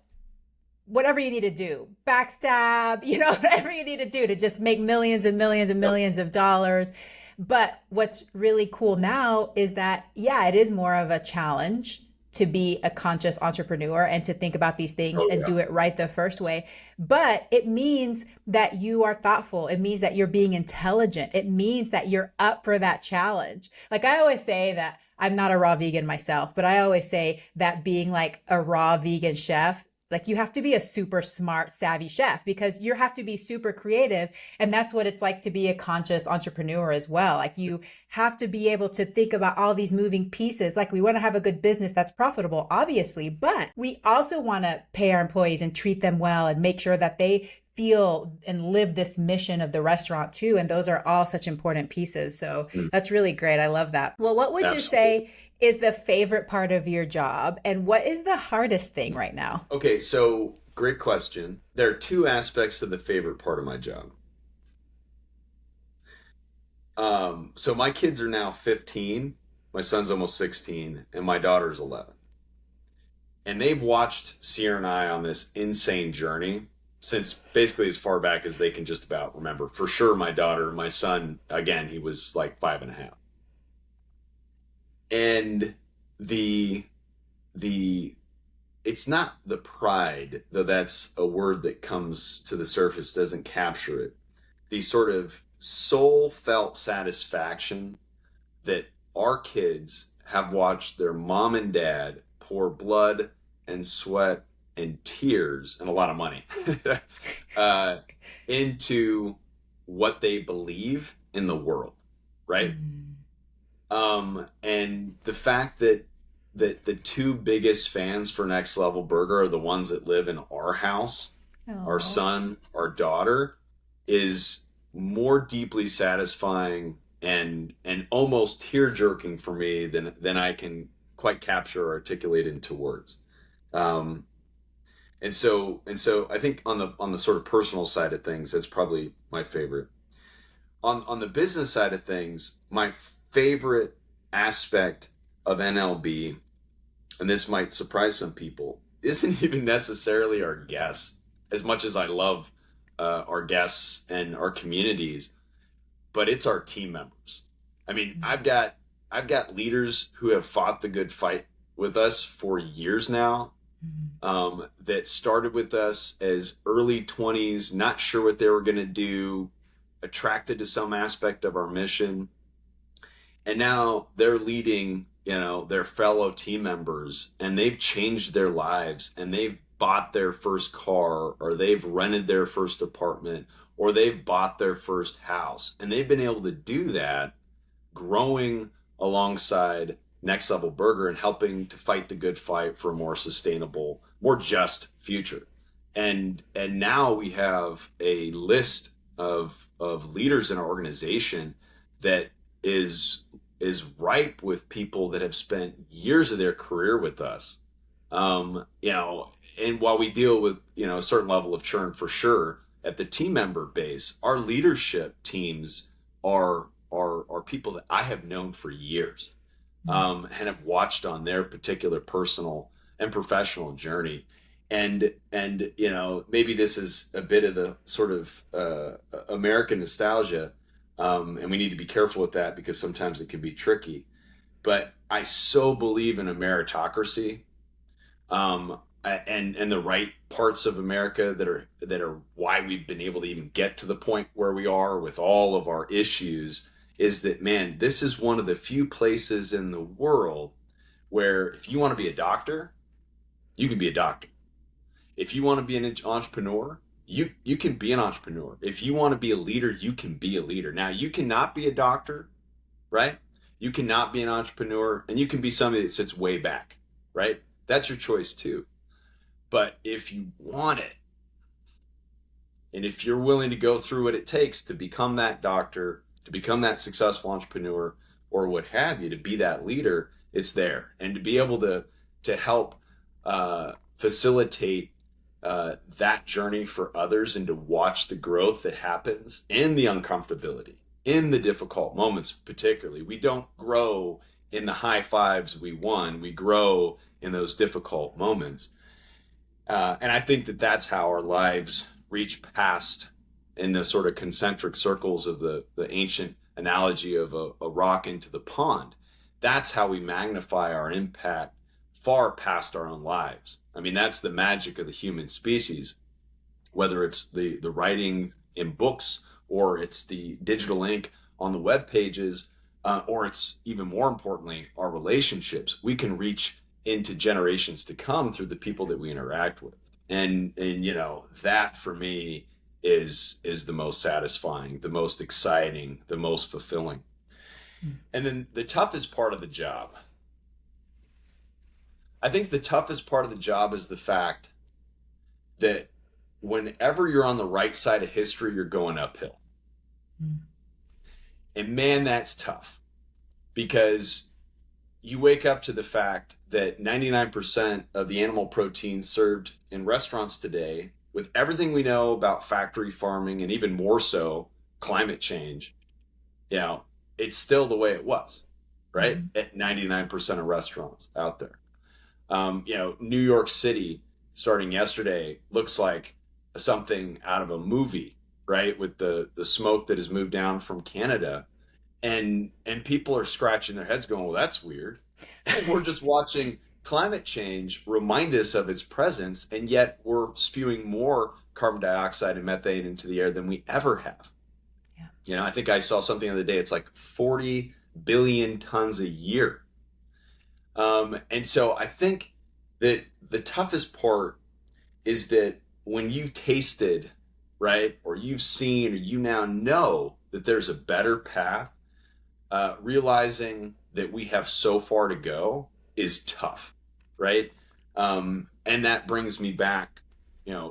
whatever you need to do, backstab, whatever you need to do to just make millions and millions and millions of dollars. But what's really cool now is that, it is more of a challenge to be a conscious entrepreneur and to think about these things and do it right the first way. But it means that you are thoughtful. It means that you're being intelligent. It means that you're up for that challenge. Like I always say that I'm not a raw vegan myself, but I always say that being like a raw vegan chef, like you have to be a super smart, savvy chef, because you have to be super creative. And that's what it's like to be a conscious entrepreneur as well. Like you have to be able to think about all these moving pieces. Like we want to have a good business that's profitable, obviously, but we also want to pay our employees and treat them well and make sure that they feel and live this mission of the restaurant too. And those are all such important pieces. So that's really great. I love that. Well, what would you say is the favorite part of your job, and what is the hardest thing right now? Okay, so great question. There are two aspects to the favorite part of my job. So my kids are now 15, my son's almost 16, and my daughter's 11. And they've watched Sierra and I on this insane journey since basically as far back as they can just about remember. For sure, my daughter, my son, again, he was like 5.5. And the it's not the pride, though that's a word that comes to the surface, doesn't capture it. The sort of soul felt satisfaction that our kids have watched their mom and dad pour blood and sweat and tears and a lot of money into what they believe in the world, right? And the fact that the two biggest fans for Next Level Burger are the ones that live in our house, our son, our daughter, is more deeply satisfying and almost tear-jerking for me than I can quite capture or articulate into words. And so I think on the sort of personal side of things, that's probably my favorite. On the business side of things, my favorite aspect of NLB, and this might surprise some people, isn't even necessarily our guests, as much as I love our guests and our communities, but it's our team members. I mean, I've got leaders who have fought the good fight with us for years now, that started with us as early 20s, not sure what they were going to do, attracted to some aspect of our mission, and now they're leading, their fellow team members, and they've changed their lives, and they've bought their first car, or they've rented their first apartment, or they've bought their first house, and they've been able to do that growing alongside Next Level Burger and helping to fight the good fight for a more sustainable, more just future. And now we have a list of leaders in our organization that is ripe with people that have spent years of their career with us. And while we deal with, a certain level of churn for sure at the team member base, our leadership teams are people that I have known for years, and have watched on their particular personal and professional journey. And maybe this is a bit of the sort of American nostalgia, and we need to be careful with that because sometimes it can be tricky. But I so believe in a meritocracy, and the right parts of America that are why we've been able to even get to the point where we are with all of our issues, is that, man, this is one of the few places in the world where if you want to be a doctor, you can be a doctor. If you want to be an entrepreneur, you can be an entrepreneur. If you want to be a leader, you can be a leader. Now, you cannot be a doctor, right? You cannot be an entrepreneur, and you can be somebody that sits way back, right? That's your choice too. But if you want it, and if you're willing to go through what it takes to become that doctor, to become that successful entrepreneur, or what have you, to be that leader, it's there. And to be able to help facilitate that journey for others, and to watch the growth that happens in the uncomfortability, in the difficult moments. Particularly, we don't grow in the high fives we won, we grow in those difficult moments. And I think that that's how our lives reach past, in the sort of concentric circles of the ancient analogy of a rock into the pond. That's how we magnify our impact far past our own lives. I mean, that's the magic of the human species, whether it's the writing in books, or it's the digital ink on the web pages, or it's even more importantly, our relationships. We can reach into generations to come through the people that we interact with. And that for me is the most satisfying, the most exciting, the most fulfilling. And then the toughest part of the job, I think the toughest part of the job is the fact that whenever you're on the right side of history, you're going uphill. And man, that's tough, because you wake up to the fact that 99% of the animal protein served in restaurants today, with everything we know about factory farming, and even more so climate change, it's still the way it was, right? At 99% of restaurants out there. New York City, starting yesterday, looks like something out of a movie, right? With the smoke that has moved down from Canada. And people are scratching their heads going, well, that's weird. And we're just watching climate change remind us of its presence, and yet we're spewing more carbon dioxide and methane into the air than we ever have. Yeah. I think I saw something the other day, it's like 40 billion tons a year. And so I think that the toughest part is that when you've tasted, right, or you've seen, or you now know that there's a better path, realizing that we have so far to go is tough, right? And that brings me back,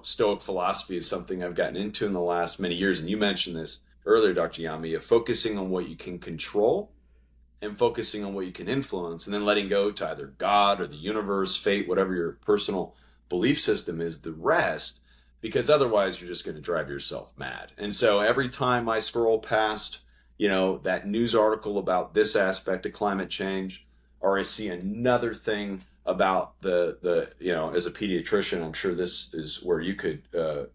Stoic philosophy is something I've gotten into in the last many years. And you mentioned this earlier, Dr. Yami, of focusing on what you can control and focusing on what you can influence, and then letting go to either God or the universe, fate, whatever your personal belief system is, the rest, because otherwise you're just going to drive yourself mad. And so every time I scroll past, that news article about this aspect of climate change, or I see another thing about the as a pediatrician, I'm sure this is where you could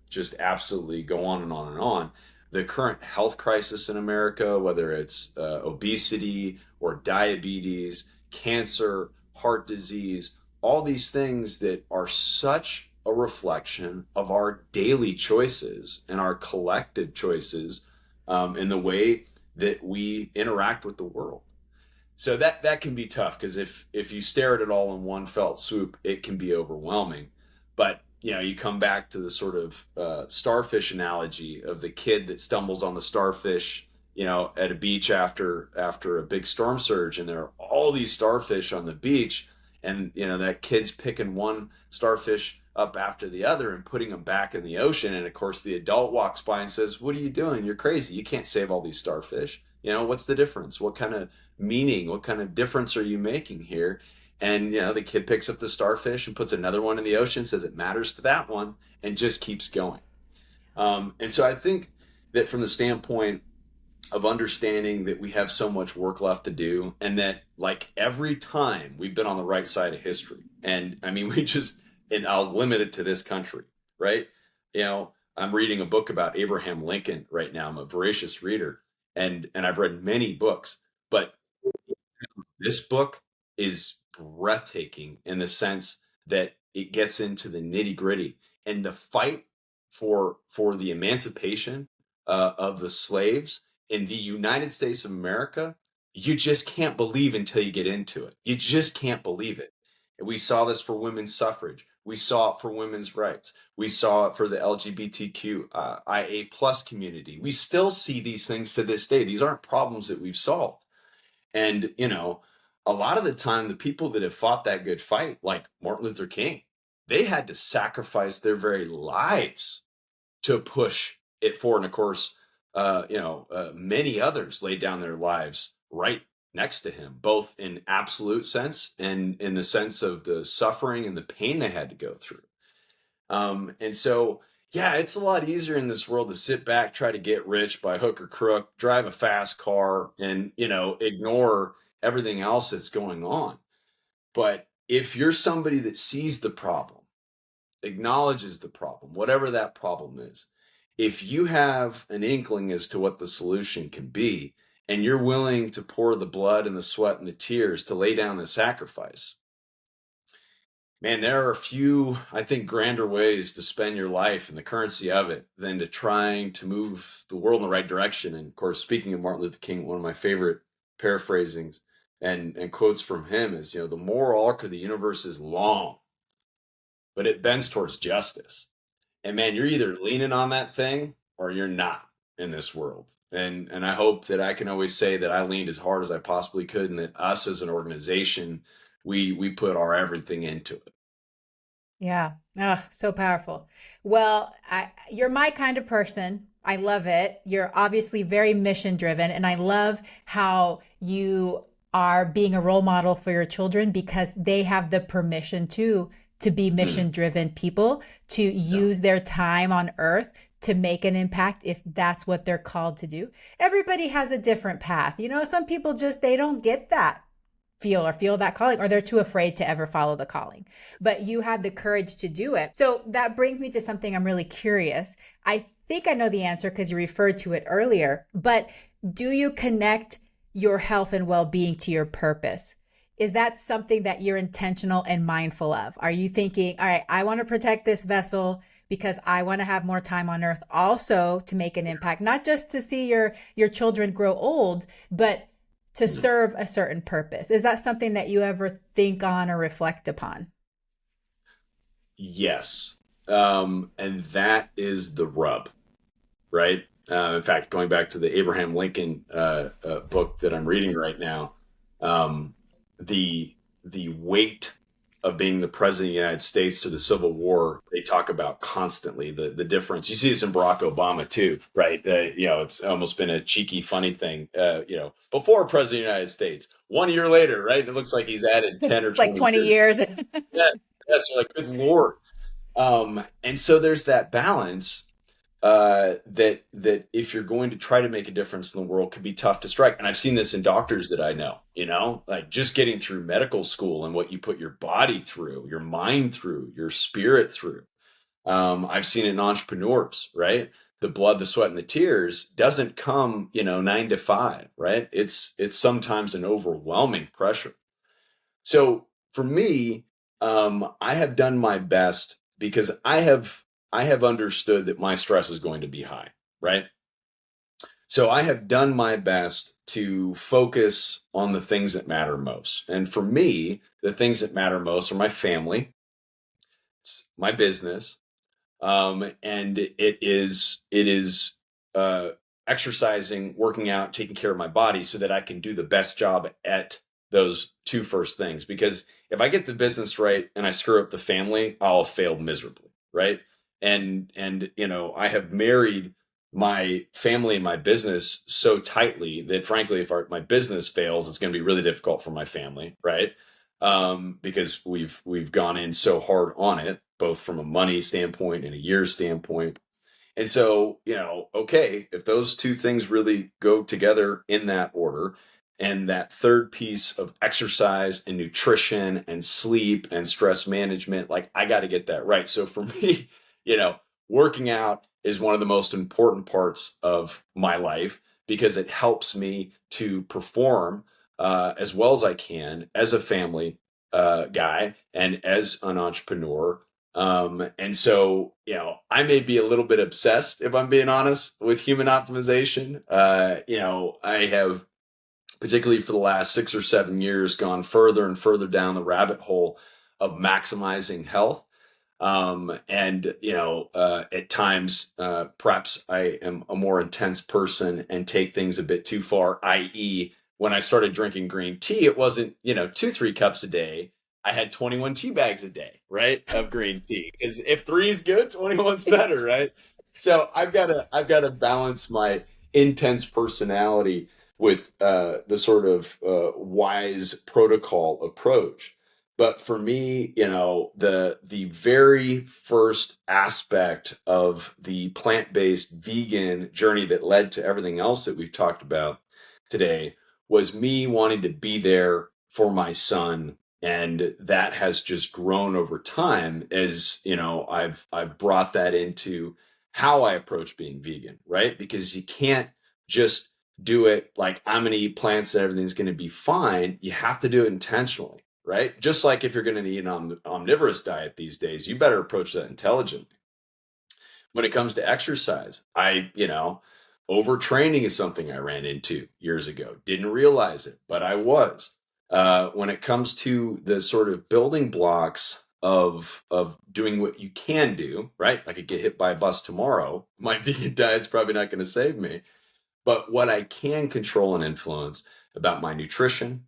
just absolutely go on and on and on. The current health crisis in America, whether it's obesity or diabetes, cancer, heart disease, all these things that are such a reflection of our daily choices and our collective choices in the way that we interact with the world. So that can be tough, because if you stare at it all in one felt swoop, it can be overwhelming. But you come back to the sort of starfish analogy of the kid that stumbles on the starfish, at a beach after a big storm surge, and there are all these starfish on the beach, and that kid's picking one starfish up after the other and putting them back in the ocean. And of course the adult walks by and says, "What are you doing? You're crazy. You can't save all these starfish." What's the difference? What kind of meaning, what kind of difference are you making here? And, the kid picks up the starfish and puts another one in the ocean, says it matters to that one, and just keeps going. And so I think that from the standpoint of understanding that we have so much work left to do, and that like every time we've been on the right side of history. And I mean, and I'll limit it to this country, right? I'm reading a book about Abraham Lincoln right now. I'm a voracious reader, and I've read many books, but this book is breathtaking in the sense that it gets into the nitty gritty and the fight for the emancipation of the slaves in the United States of America. You just can't believe until you get into it. You just can't believe it. And we saw this for women's suffrage. We saw it for women's rights. We saw it for the LGBTQ IA plus community. We still see these things to this day. These aren't problems that we've solved. And, a lot of the time, the people that have fought that good fight, like Martin Luther King, they had to sacrifice their very lives to push it forward. And of course, many others laid down their lives right next to him, both in absolute sense and in the sense of the suffering and the pain they had to go through. And so, yeah, it's a lot easier in this world to sit back, try to get rich by hook or crook, drive a fast car, and, ignore everything else that's going on. But if you're somebody that sees the problem, acknowledges the problem, whatever that problem is, if you have an inkling as to what the solution can be, and you're willing to pour the blood and the sweat and the tears to lay down the sacrifice, man, there are a few, I think, grander ways to spend your life and the currency of it than to trying to move the world in the right direction. And of course, speaking of Martin Luther King, one of my favorite paraphrasings and quotes from him is, the moral arc of the universe is long, but it bends towards justice. And man, you're either leaning on that thing or you're not in this world. And I hope that I can always say that I leaned as hard as I possibly could, and that us as an organization, we put our everything into it. Yeah. Ah, so powerful. Well, you're my kind of person. I love it. You're obviously very mission driven, and I love how you are being a role model for your children because they have the permission to be Hmm. mission driven people, to Yeah. use their time on earth to make an impact if that's what they're called to do. Everybody has a different path. Some people just they don't get that feel that calling, or they're too afraid to ever follow the calling, but you had the courage to do it. So that brings me to something I'm really curious. I think I know the answer because you referred to it earlier, but do you connect your health and well-being to your purpose? Is that something that you're intentional and mindful of? Are you thinking, all right, I want to protect this vessel because I want to have more time on earth, also to make an impact, not just to see your children grow old, but to Mhm. serve a certain purpose? Is that something that you ever think on or reflect upon? Yes. And that is the rub, right? In fact, going back to the Abraham Lincoln book that I'm reading right now, um, the the weight of being the president of the United States to the Civil War, they talk about constantly the difference. You see this in Barack Obama too, right? It's almost been a cheeky, funny thing. Before president of the United States, 1 year later, right? It looks like he's added 10 or It's like 20 20 years. years. Yeah, that's like good lord. And so there's that balance that if you're going to try to make a difference in the world can be tough to strike. And I've seen this in doctors that I know, like just getting through medical school and what you put your body through, your mind through, your spirit through. I've seen it in entrepreneurs, right? The blood, the sweat, and the tears doesn't come, 9 to 5, right? It's sometimes an overwhelming pressure. So for me, I have done my best because I have understood that my stress is going to be high, right? So I have done my best to focus on the things that matter most. And for me, the things that matter most are my family, it's my business, and it is uh, exercising, working out, taking care of my body so that I can do the best job at those two first things. Because if I get the business right and I screw up the family, I'll fail miserably, right? And I have married my family and my business so tightly that frankly, if my business fails, it's going to be really difficult for my family, right? Because we've gone in so hard on it, both from a money standpoint and a year standpoint. And so, okay, if those two things really go together in that order, and that third piece of exercise and nutrition and sleep and stress management, like I got to get that right. So for me, you know, working out is one of the most important parts of my life because it helps me to perform as well as I can as a family guy and as an entrepreneur. And so, I may be a little bit obsessed, if I'm being honest, with human optimization. I have, particularly for the last 6 or 7 years, gone further and further down the rabbit hole of maximizing health. At times, perhaps I am a more intense person and take things a bit too far, i.e., when I started drinking green tea, it wasn't, 2, 3 cups a day. I had 21 tea bags a day, right, of green tea. Because if 3 is good, 21's better, right? So I've got to balance my intense personality with the sort of wise protocol approach. But for me, the very first aspect of the plant-based vegan journey that led to everything else that we've talked about today was me wanting to be there for my son. And that has just grown over time as, I've brought that into how I approach being vegan, right? Because you can't just do it like I'm going to eat plants and everything's going to be fine. You have to do it intentionally, right? Just like if you're going to eat an omnivorous diet these days, you better approach that intelligently. When it comes to exercise, overtraining is something I ran into years ago. Didn't realize it, but I was. When it comes to the sort of building blocks of doing what you can do, right? I could get hit by a bus tomorrow. My vegan diet's probably not going to save me. But what I can control and influence about my nutrition,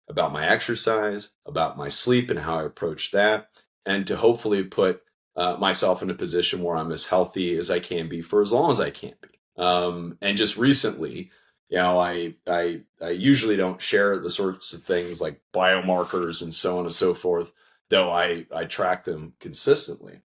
about my exercise, about my sleep and how I approach that, and to hopefully put myself in a position where I'm as healthy as I can be for as long as I can be. And just recently, I usually don't share the sorts of things like biomarkers and so on and so forth, though I track them consistently.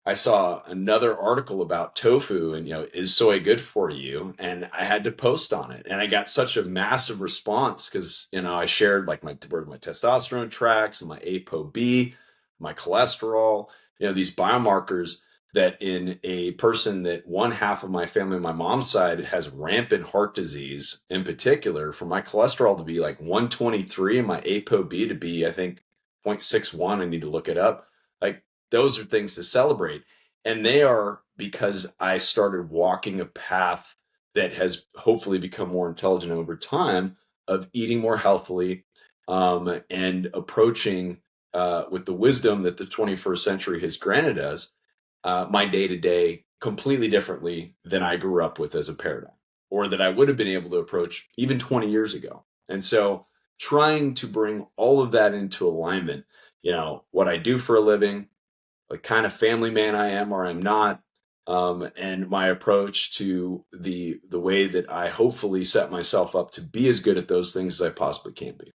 I saw another article about tofu and, is soy good for you? And I had to post on it. And I got such a massive response because, I shared like where my testosterone tracks and my ApoB, my cholesterol, these biomarkers that in a person that one half of my family on my mom's side has rampant heart disease in particular, for my cholesterol to be like 123 and my ApoB to be, I think, 0.61, I need to look it up. Like, those are things to celebrate. And they are because I started walking a path that has hopefully become more intelligent over time of eating more healthily and approaching with the wisdom that the 21st century has granted us my day to day completely differently than I grew up with as a paradigm or that I would have been able to approach even 20 years ago. And so trying to bring all of that into alignment, what I do for a living, what kind of family man I am or I'm not, and my approach to the way that I hopefully set myself up to be as good at those things as I possibly can be.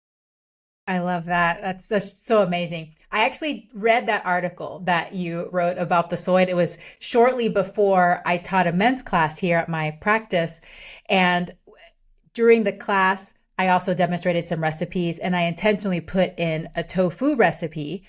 I love that. That's so amazing. I actually read that article that you wrote about the soy. It was shortly before I taught a men's class here at my practice. And during the class, I also demonstrated some recipes and I intentionally put in a tofu recipe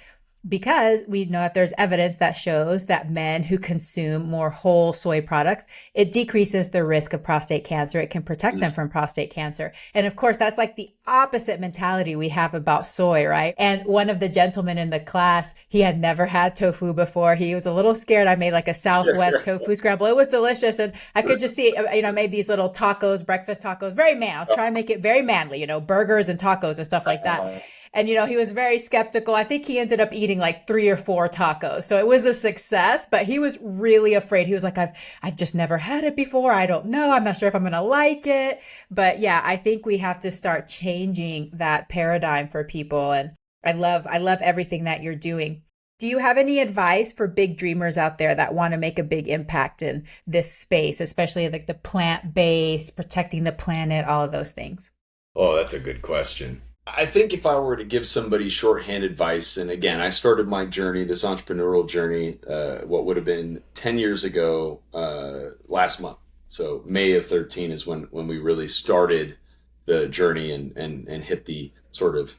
because we know that there's evidence that shows that men who consume more whole soy products, it decreases the risk of prostate cancer. It can protect them from prostate cancer. And of course, that's like the opposite mentality we have about soy, right? And one of the gentlemen in the class, he had never had tofu before. He was a little scared. I made like a Southwest tofu scramble. It was delicious. And I could just see, I made these little tacos, breakfast tacos, very man. I was trying to make it very manly, burgers and tacos and stuff like that. And, he was very skeptical. I think he ended up eating like 3 or 4 tacos. So it was a success, but he was really afraid. He was like, I've just never had it before. I don't know. I'm not sure if I'm going to like it. But yeah, I think we have to start changing that paradigm for people. And I love everything that you're doing. Do you have any advice for big dreamers out there that want to make a big impact in this space, especially like the plant-based, protecting the planet, all of those things? Oh, that's a good question. I think if I were to give somebody shorthand advice, and again, I started my journey, this entrepreneurial journey, what would have been 10 years ago last month. So May of 13 is when we really started the journey and hit the sort of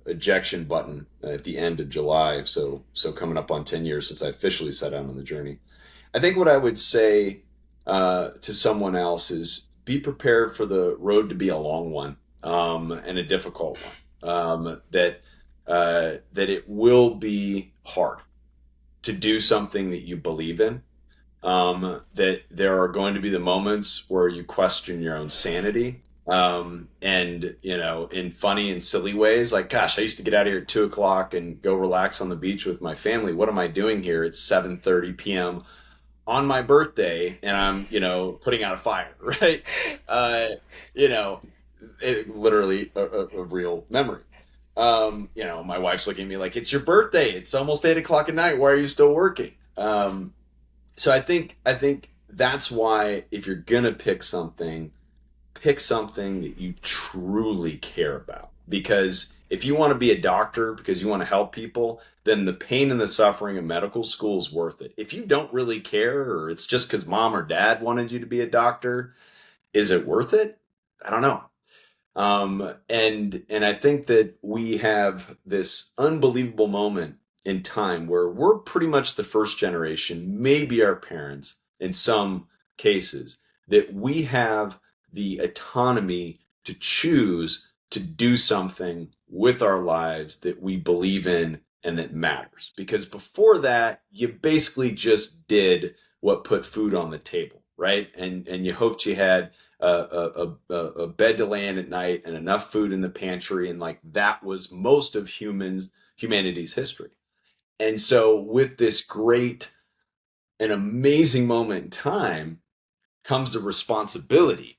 ejection button at the end of July. So coming up on 10 years since I officially set out on the journey. I think what I would say to someone else is be prepared for the road to be a long one and a difficult one. That it will be hard to do something that you believe in. That there are going to be the moments where you question your own sanity. And in funny and silly ways, like, gosh, I used to get out of here at 2 o'clock and go relax on the beach with my family. What am I doing here? It's 7:30 p.m. on my birthday, and I'm, putting out a fire, right? Literally a real memory. My wife's looking at me like, it's your birthday. It's almost 8 o'clock at night. Why are you still working? So I think that's why if you're going to pick something that you truly care about. Because if you want to be a doctor because you want to help people, then the pain and the suffering of medical school is worth it. If you don't really care, or it's just because mom or dad wanted you to be a doctor, is it worth it? I don't know. And I think that we have this unbelievable moment in time where we're pretty much the first generation, maybe our parents in some cases, that we have the autonomy to choose to do something with our lives that we believe in and that matters. Because before that, you basically just did what put food on the table, right? And you hoped you had a bed to lay in at night and enough food in the pantry, and like that was most of humanity's history. And so with this great and amazing moment in time comes the responsibility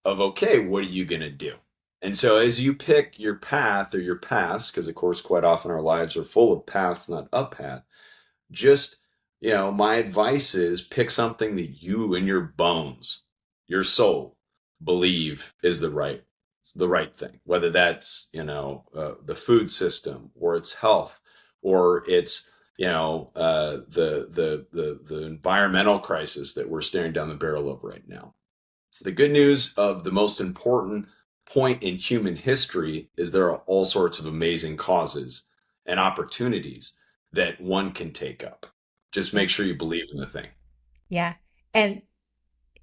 of, okay, what are you going to do? And so as you pick your path or your paths, because of course, quite often our lives are full of paths, not a path, just, my advice is pick something that you in your bones, your soul, believe is the right thing, whether that's, the food system or it's health or it's, the environmental crisis that we're staring down the barrel of right now. The good news of the most important point in human history is there are all sorts of amazing causes and opportunities that one can take up. Just make sure you believe in the thing. Yeah. And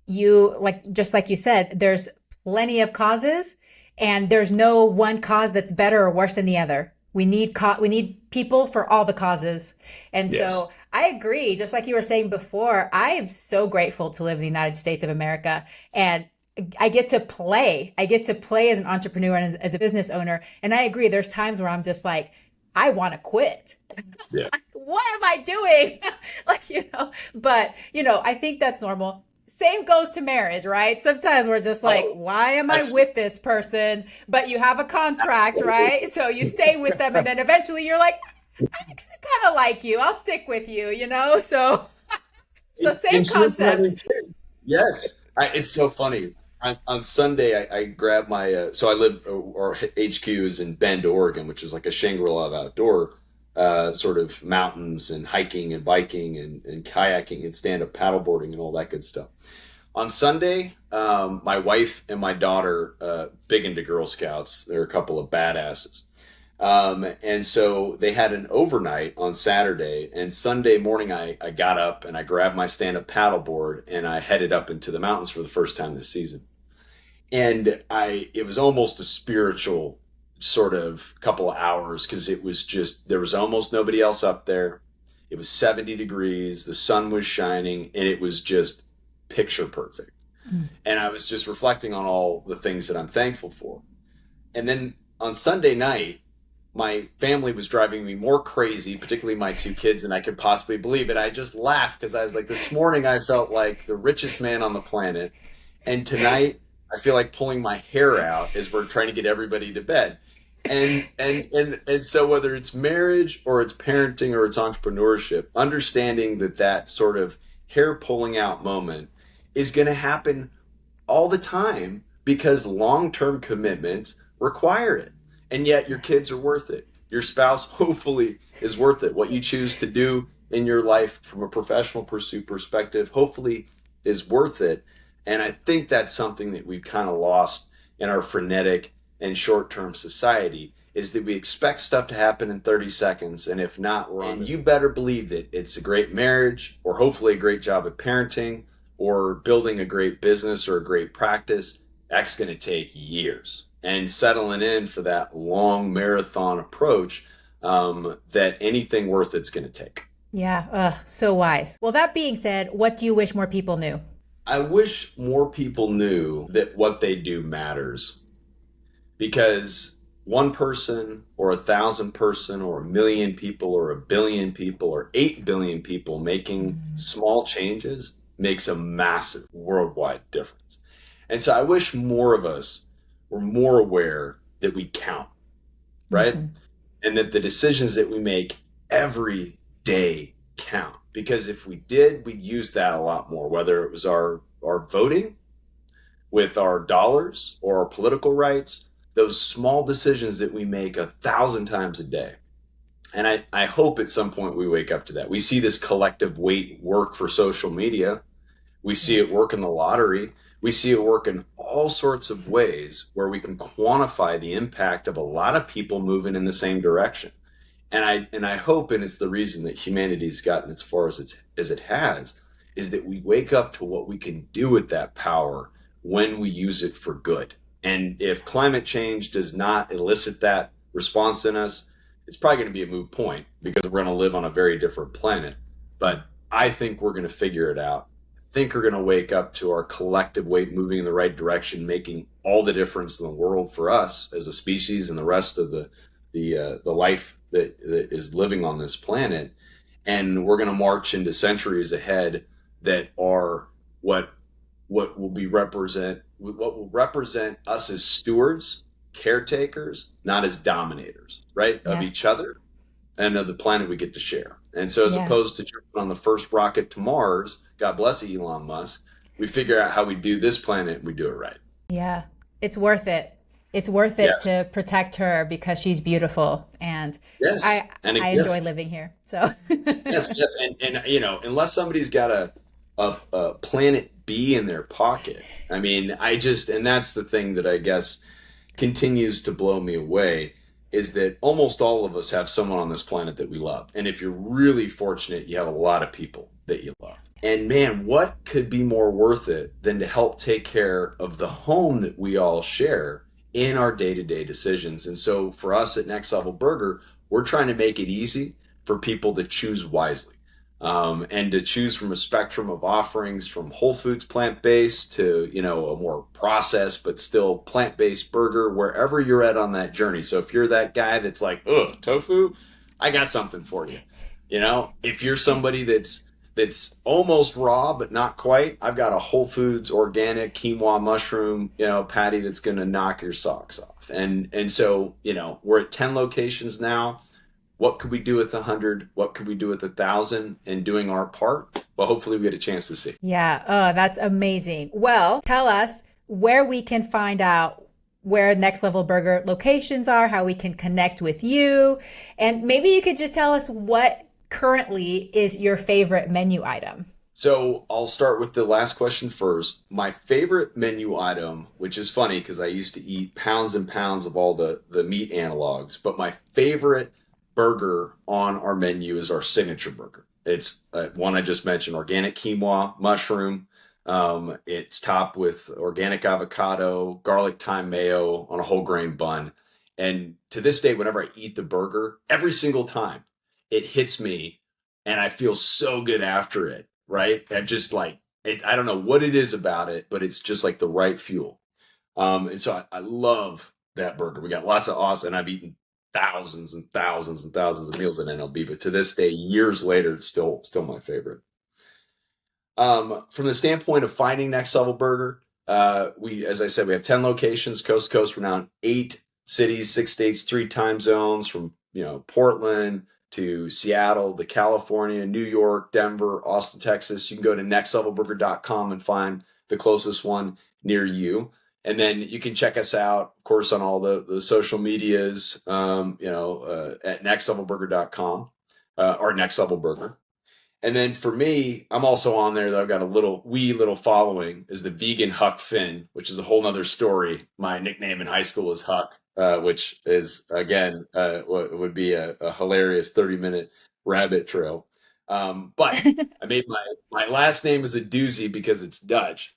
you just like you said, there's plenty of causes and there's no one cause that's better or worse than the other. We need people for all the causes. And Yes. so I agree. Just like you were saying before, I am so grateful to live in the United States of America, and I get to play. I get to play as an entrepreneur and as a business owner. And I agree. There's times where I'm just like, I want to quit. Yeah. What am I doing? But I think that's normal. Same goes to marriage, right? Sometimes we're just like, why am I with this person? But you have a contract, right? So you stay with them, and then eventually you're like, I actually kind of like you. I'll stick with you, So same concept. Yes. It's so funny. On Sunday, I grabbed my, so I live, or HQ is in Bend, Oregon, which is like a Shangri-La of outdoor sort of mountains and hiking and biking and kayaking and stand-up paddleboarding and all that good stuff. On Sunday, my wife and my daughter, big into Girl Scouts, they're a couple of badasses. And so they had an overnight on Saturday, and Sunday morning I got up and I grabbed my stand-up paddleboard and I headed up into the mountains for the first time this season. And it was almost a spiritual sort of couple of hours, because it was just, there was almost nobody else up there. It was 70 degrees, the sun was shining, and it was just picture perfect. And I was just reflecting on all the things that I'm thankful for. And then on Sunday night, my family was driving me more crazy, particularly my two kids, than I could possibly believe. And I just laughed because I was like, this morning I felt like the richest man on the planet. And tonight I feel like pulling my hair out as we're trying to get everybody to bed. And so whether it's marriage or it's parenting or it's entrepreneurship, understanding that that sort of hair pulling out moment is going to happen all the time because long-term commitments require it. And yet your kids are worth it. Your spouse hopefully is worth it. What you choose to do in your life from a professional pursuit perspective hopefully is worth it. And I think that's something that we've kind of lost in our frenetic and short-term society, is that we expect stuff to happen in 30 seconds, and if not, we're on. And you better believe that it's a great marriage, or hopefully a great job at parenting, or building a great business or a great practice. That's going to take years. And settling in for that long marathon approach, that anything worth it's going to take. Yeah, so wise. Well, that being said, what do you wish more people knew? I wish more people knew that what they do matters, because one person or 1,000 person or 1,000,000 people or 1,000,000,000 people or 8 billion people making small changes makes a massive worldwide difference. And so I wish more of us were more aware that we count, right? Mm-hmm. And that the decisions that we make every day count. Because if we did, we'd use that a lot more, whether it was our voting with our dollars or our political rights, those small decisions that we make 1,000 times a day. And I hope at some point we wake up to that. We see this collective weight work for social media. We see it work in the lottery. We see it work in all sorts of ways where we can quantify the impact of a lot of people moving in the same direction. And I hope, and it's the reason that humanity's gotten as far as it has, is that we wake up to what we can do with that power when we use it for good. And if climate change does not elicit that response in us, it's probably going to be a moot point, because we're going to live on a very different planet. But I think we're going to figure it out. I think we're going to wake up to our collective weight moving in the right direction, making all the difference in the world for us as a species and the rest of the life that is living on this planet. And we're going to march into centuries ahead that are what will represent us as stewards, caretakers, not as dominators, right? Of each other and of the planet we get to share. And so as opposed to jumping on the first rocket to Mars, God bless Elon Musk, we figure out how we do this planet and we do it right. Yeah, it's worth it. It's worth it to protect her because she's beautiful, and I enjoy living here. So yes, and you know, unless somebody's got a planet B in their pocket, I mean, and that's the thing that I guess continues to blow me away, is that almost all of us have someone on this planet that we love, and if you're really fortunate, you have a lot of people that you love. And man, what could be more worth it than to help take care of the home that we all share in our day-to-day decisions? And so for us at Next Level Burger, we're trying to make it easy for people to choose wisely, and to choose from a spectrum of offerings, from whole foods plant-based to, you know, a more processed but still plant-based burger, wherever you're at on that journey. So if you're that guy that's like, ugh, tofu, I got something for you. You know, if you're somebody that's almost raw but not quite, I've got a Whole Foods organic quinoa mushroom, you know, patty that's going to knock your socks off. And so, you know, we're at 10 locations now. What could we do with 100? What could we do with 1,000? And doing our part? Well, hopefully we get a chance to see. Yeah, oh, that's amazing. Well, tell us where we can find out where Next Level Burger locations are, how we can connect with you, and maybe you could just tell us what currently is your favorite menu item. So I'll start with the last question first. My favorite menu item, which is funny because I used to eat pounds and pounds of all the meat analogs, but my favorite burger on our menu is our signature burger. It's one I just mentioned, organic quinoa mushroom. It's topped with organic avocado, garlic thyme mayo on a whole grain bun. And to this day, whenever I eat the burger, every single time it hits me and I feel so good after it, right? I'm just like, I don't know what it is about it, but it's just like the right fuel. And so I love that burger. We got lots of awesome, and I've eaten thousands and thousands and thousands of meals at NLB, but to this day, years later, it's still my favorite. From the standpoint of finding Next Level Burger, as I said, we have 10 locations, coast to coast. We're now in 8 cities, 6 states, 3 time zones, from, Portland to Seattle, to California, New York, Denver, Austin, Texas. You can go to nextlevelburger.com and find the closest one near you. And then you can check us out, of course, on all the social medias, at nextlevelburger.com, or Next Level Burger. And then for me, I'm also on there, though. I've got a little following, is the Vegan Huck Finn, which is a whole nother story. My nickname in high school was Huck, which is, again, would be a hilarious 30-minute rabbit trail. But I made my last name is a doozy because it's Dutch.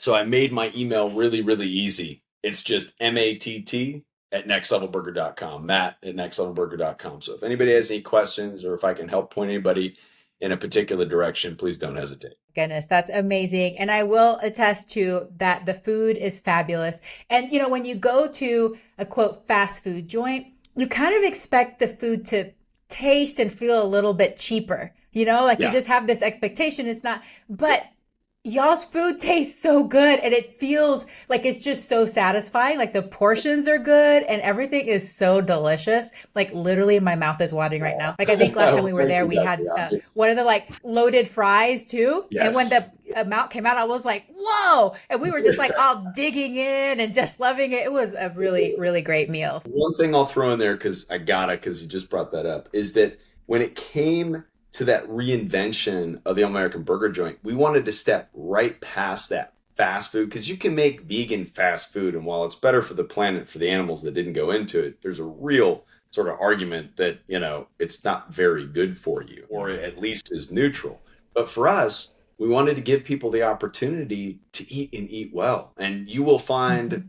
So I made my email really, really easy. It's just MATT at nextlevelburger.com, Matt at nextlevelburger.com. So if anybody has any questions, or if I can help point anybody in a particular direction, please don't hesitate. Goodness, that's amazing. And I will attest to that. The food is fabulous. And, when you go to a quote fast food joint, you kind of expect the food to taste and feel a little bit cheaper, You just have this expectation. It's not, but y'all's food tastes so good, and it feels like it's just so satisfying. Like the portions are good and everything is so delicious. Like literally my mouth is watering right now. Like I think last time we were there, we had one of the loaded fries too. Yes. And when the amount came out, I was like, whoa. And we were just all digging in and just loving it. It was a really, really great meal. One thing I'll throw in there, because you just brought that up, is that when it came to that reinvention of the American burger joint, we wanted to step right past that fast food, because you can make vegan fast food, and while it's better for the planet, for the animals that didn't go into it, there's a real sort of argument that, it's not very good for you, or at least is neutral. But for us, we wanted to give people the opportunity to eat and eat well. And you will find,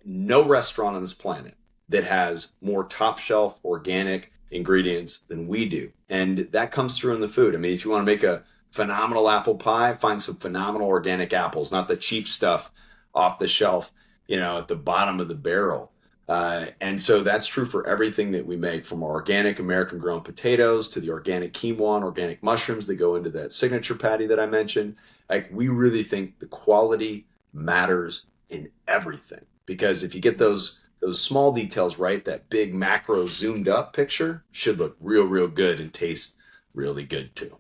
no restaurant on this planet that has more top shelf organic ingredients than we do. And that comes through in the food. I mean, if you want to make a phenomenal apple pie, find some phenomenal organic apples, not the cheap stuff off the shelf, at the bottom of the barrel. And so that's true for everything that we make, from our organic American grown potatoes to the organic quinoa and organic mushrooms that go into that signature patty that I mentioned. Like, we really think the quality matters in everything, because if you get those small details right, that big macro zoomed up picture should look real, real good and taste really good too.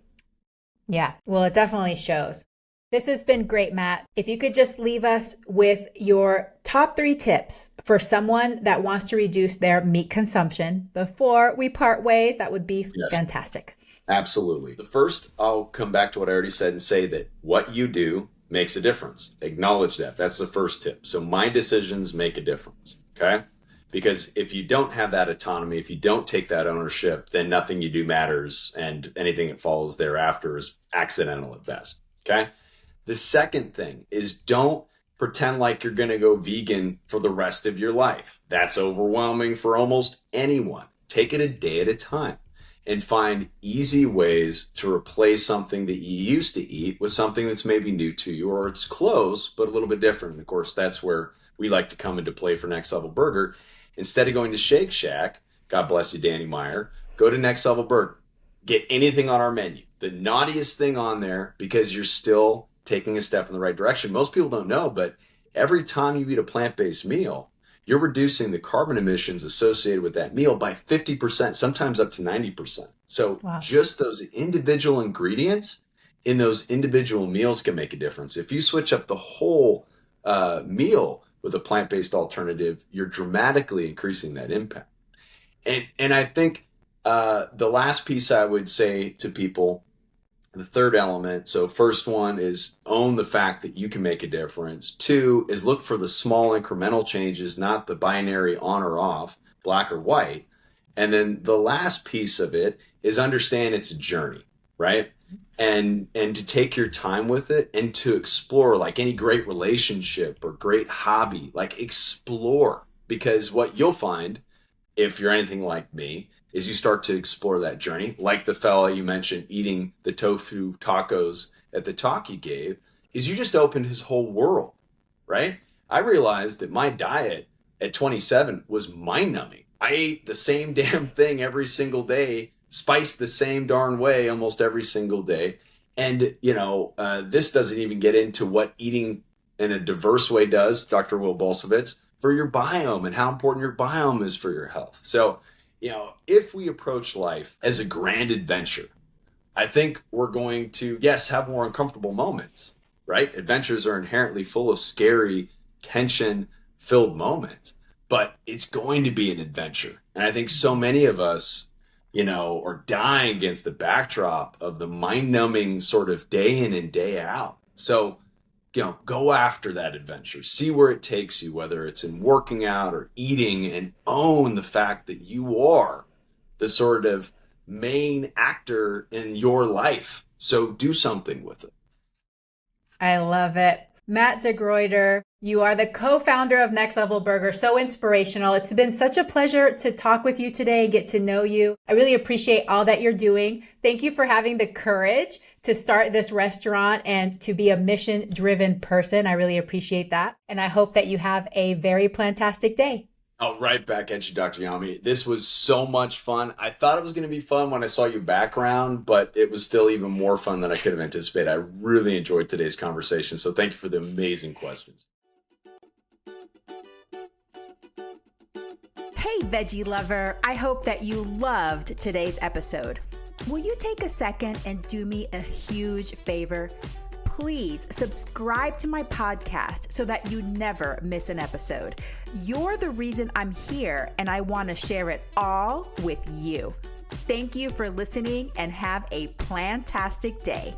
Yeah, well, it definitely shows. This has been great, Matt. If you could just leave us with your top 3 tips for someone that wants to reduce their meat consumption before we part ways, that would be fantastic. Absolutely. The first, I'll come back to what I already said and say that what you do makes a difference. Acknowledge that. That's the first tip. So my decisions make a difference. Okay? Because if you don't have that autonomy, if you don't take that ownership, then nothing you do matters, and anything that follows thereafter is accidental at best. Okay? The second thing is, don't pretend like you're going to go vegan for the rest of your life. That's overwhelming for almost anyone. Take it a day at a time and find easy ways to replace something that you used to eat with something that's maybe new to you, or it's close, but a little bit different. And of course, that's where we like to come into play for Next Level Burger. Instead of going to Shake Shack, God bless you, Danny Meyer, go to Next Level Burger. Get anything on our menu, the naughtiest thing on there, because you're still taking a step in the right direction. Most people don't know, but every time you eat a plant-based meal, you're reducing the carbon emissions associated with that meal by 50%, sometimes up to 90%. So Just those individual ingredients in those individual meals can make a difference. If you switch up the whole meal with a plant-based alternative, you're dramatically increasing that impact. And I think the last piece I would say to people, the third element, so first one is own the fact that you can make a difference. 2 is look for the small incremental changes, not the binary on or off, black or white. And then the last piece of it is understand it's a journey, right? And to take your time with it and to explore, like any great relationship or great hobby, like explore. Because what you'll find, if you're anything like me, is you start to explore that journey. Like the fella you mentioned eating the tofu tacos at the talk you gave, is you just opened his whole world, right? I realized that my diet at 27 was mind-numbing. I ate the same damn thing every single day, spiced the same darn way almost every single day. And, this doesn't even get into what eating in a diverse way does, Dr. Will Bolsevitz, for your biome and how important your biome is for your health. So, if we approach life as a grand adventure, I think we're going to, yes, have more uncomfortable moments, right? Adventures are inherently full of scary, tension-filled moments, but it's going to be an adventure. And I think so many of us, are dying against the backdrop of the mind-numbing sort of day in and day out. So, go after that adventure. See where it takes you, whether it's in working out or eating, and own the fact that you are the sort of main actor in your life. So do something with it. I love it. Matt de Gruyter, you are the co-founder of Next Level Burger. So inspirational. It's been such a pleasure to talk with you today and get to know you. I really appreciate all that you're doing. Thank you for having the courage to start this restaurant and to be a mission-driven person. I really appreciate that. And I hope that you have a very plantastic day. Oh, right back at you, Dr. Yami. This was so much fun. I thought it was going to be fun when I saw your background, but it was still even more fun than I could have anticipated. I really enjoyed today's conversation. So thank you for the amazing questions. Hey, veggie lover. I hope that you loved today's episode. Will you take a second and do me a huge favor? Please subscribe to my podcast so that you never miss an episode. You're the reason I'm here, and I want to share it all with you. Thank you for listening, and have a plantastic day.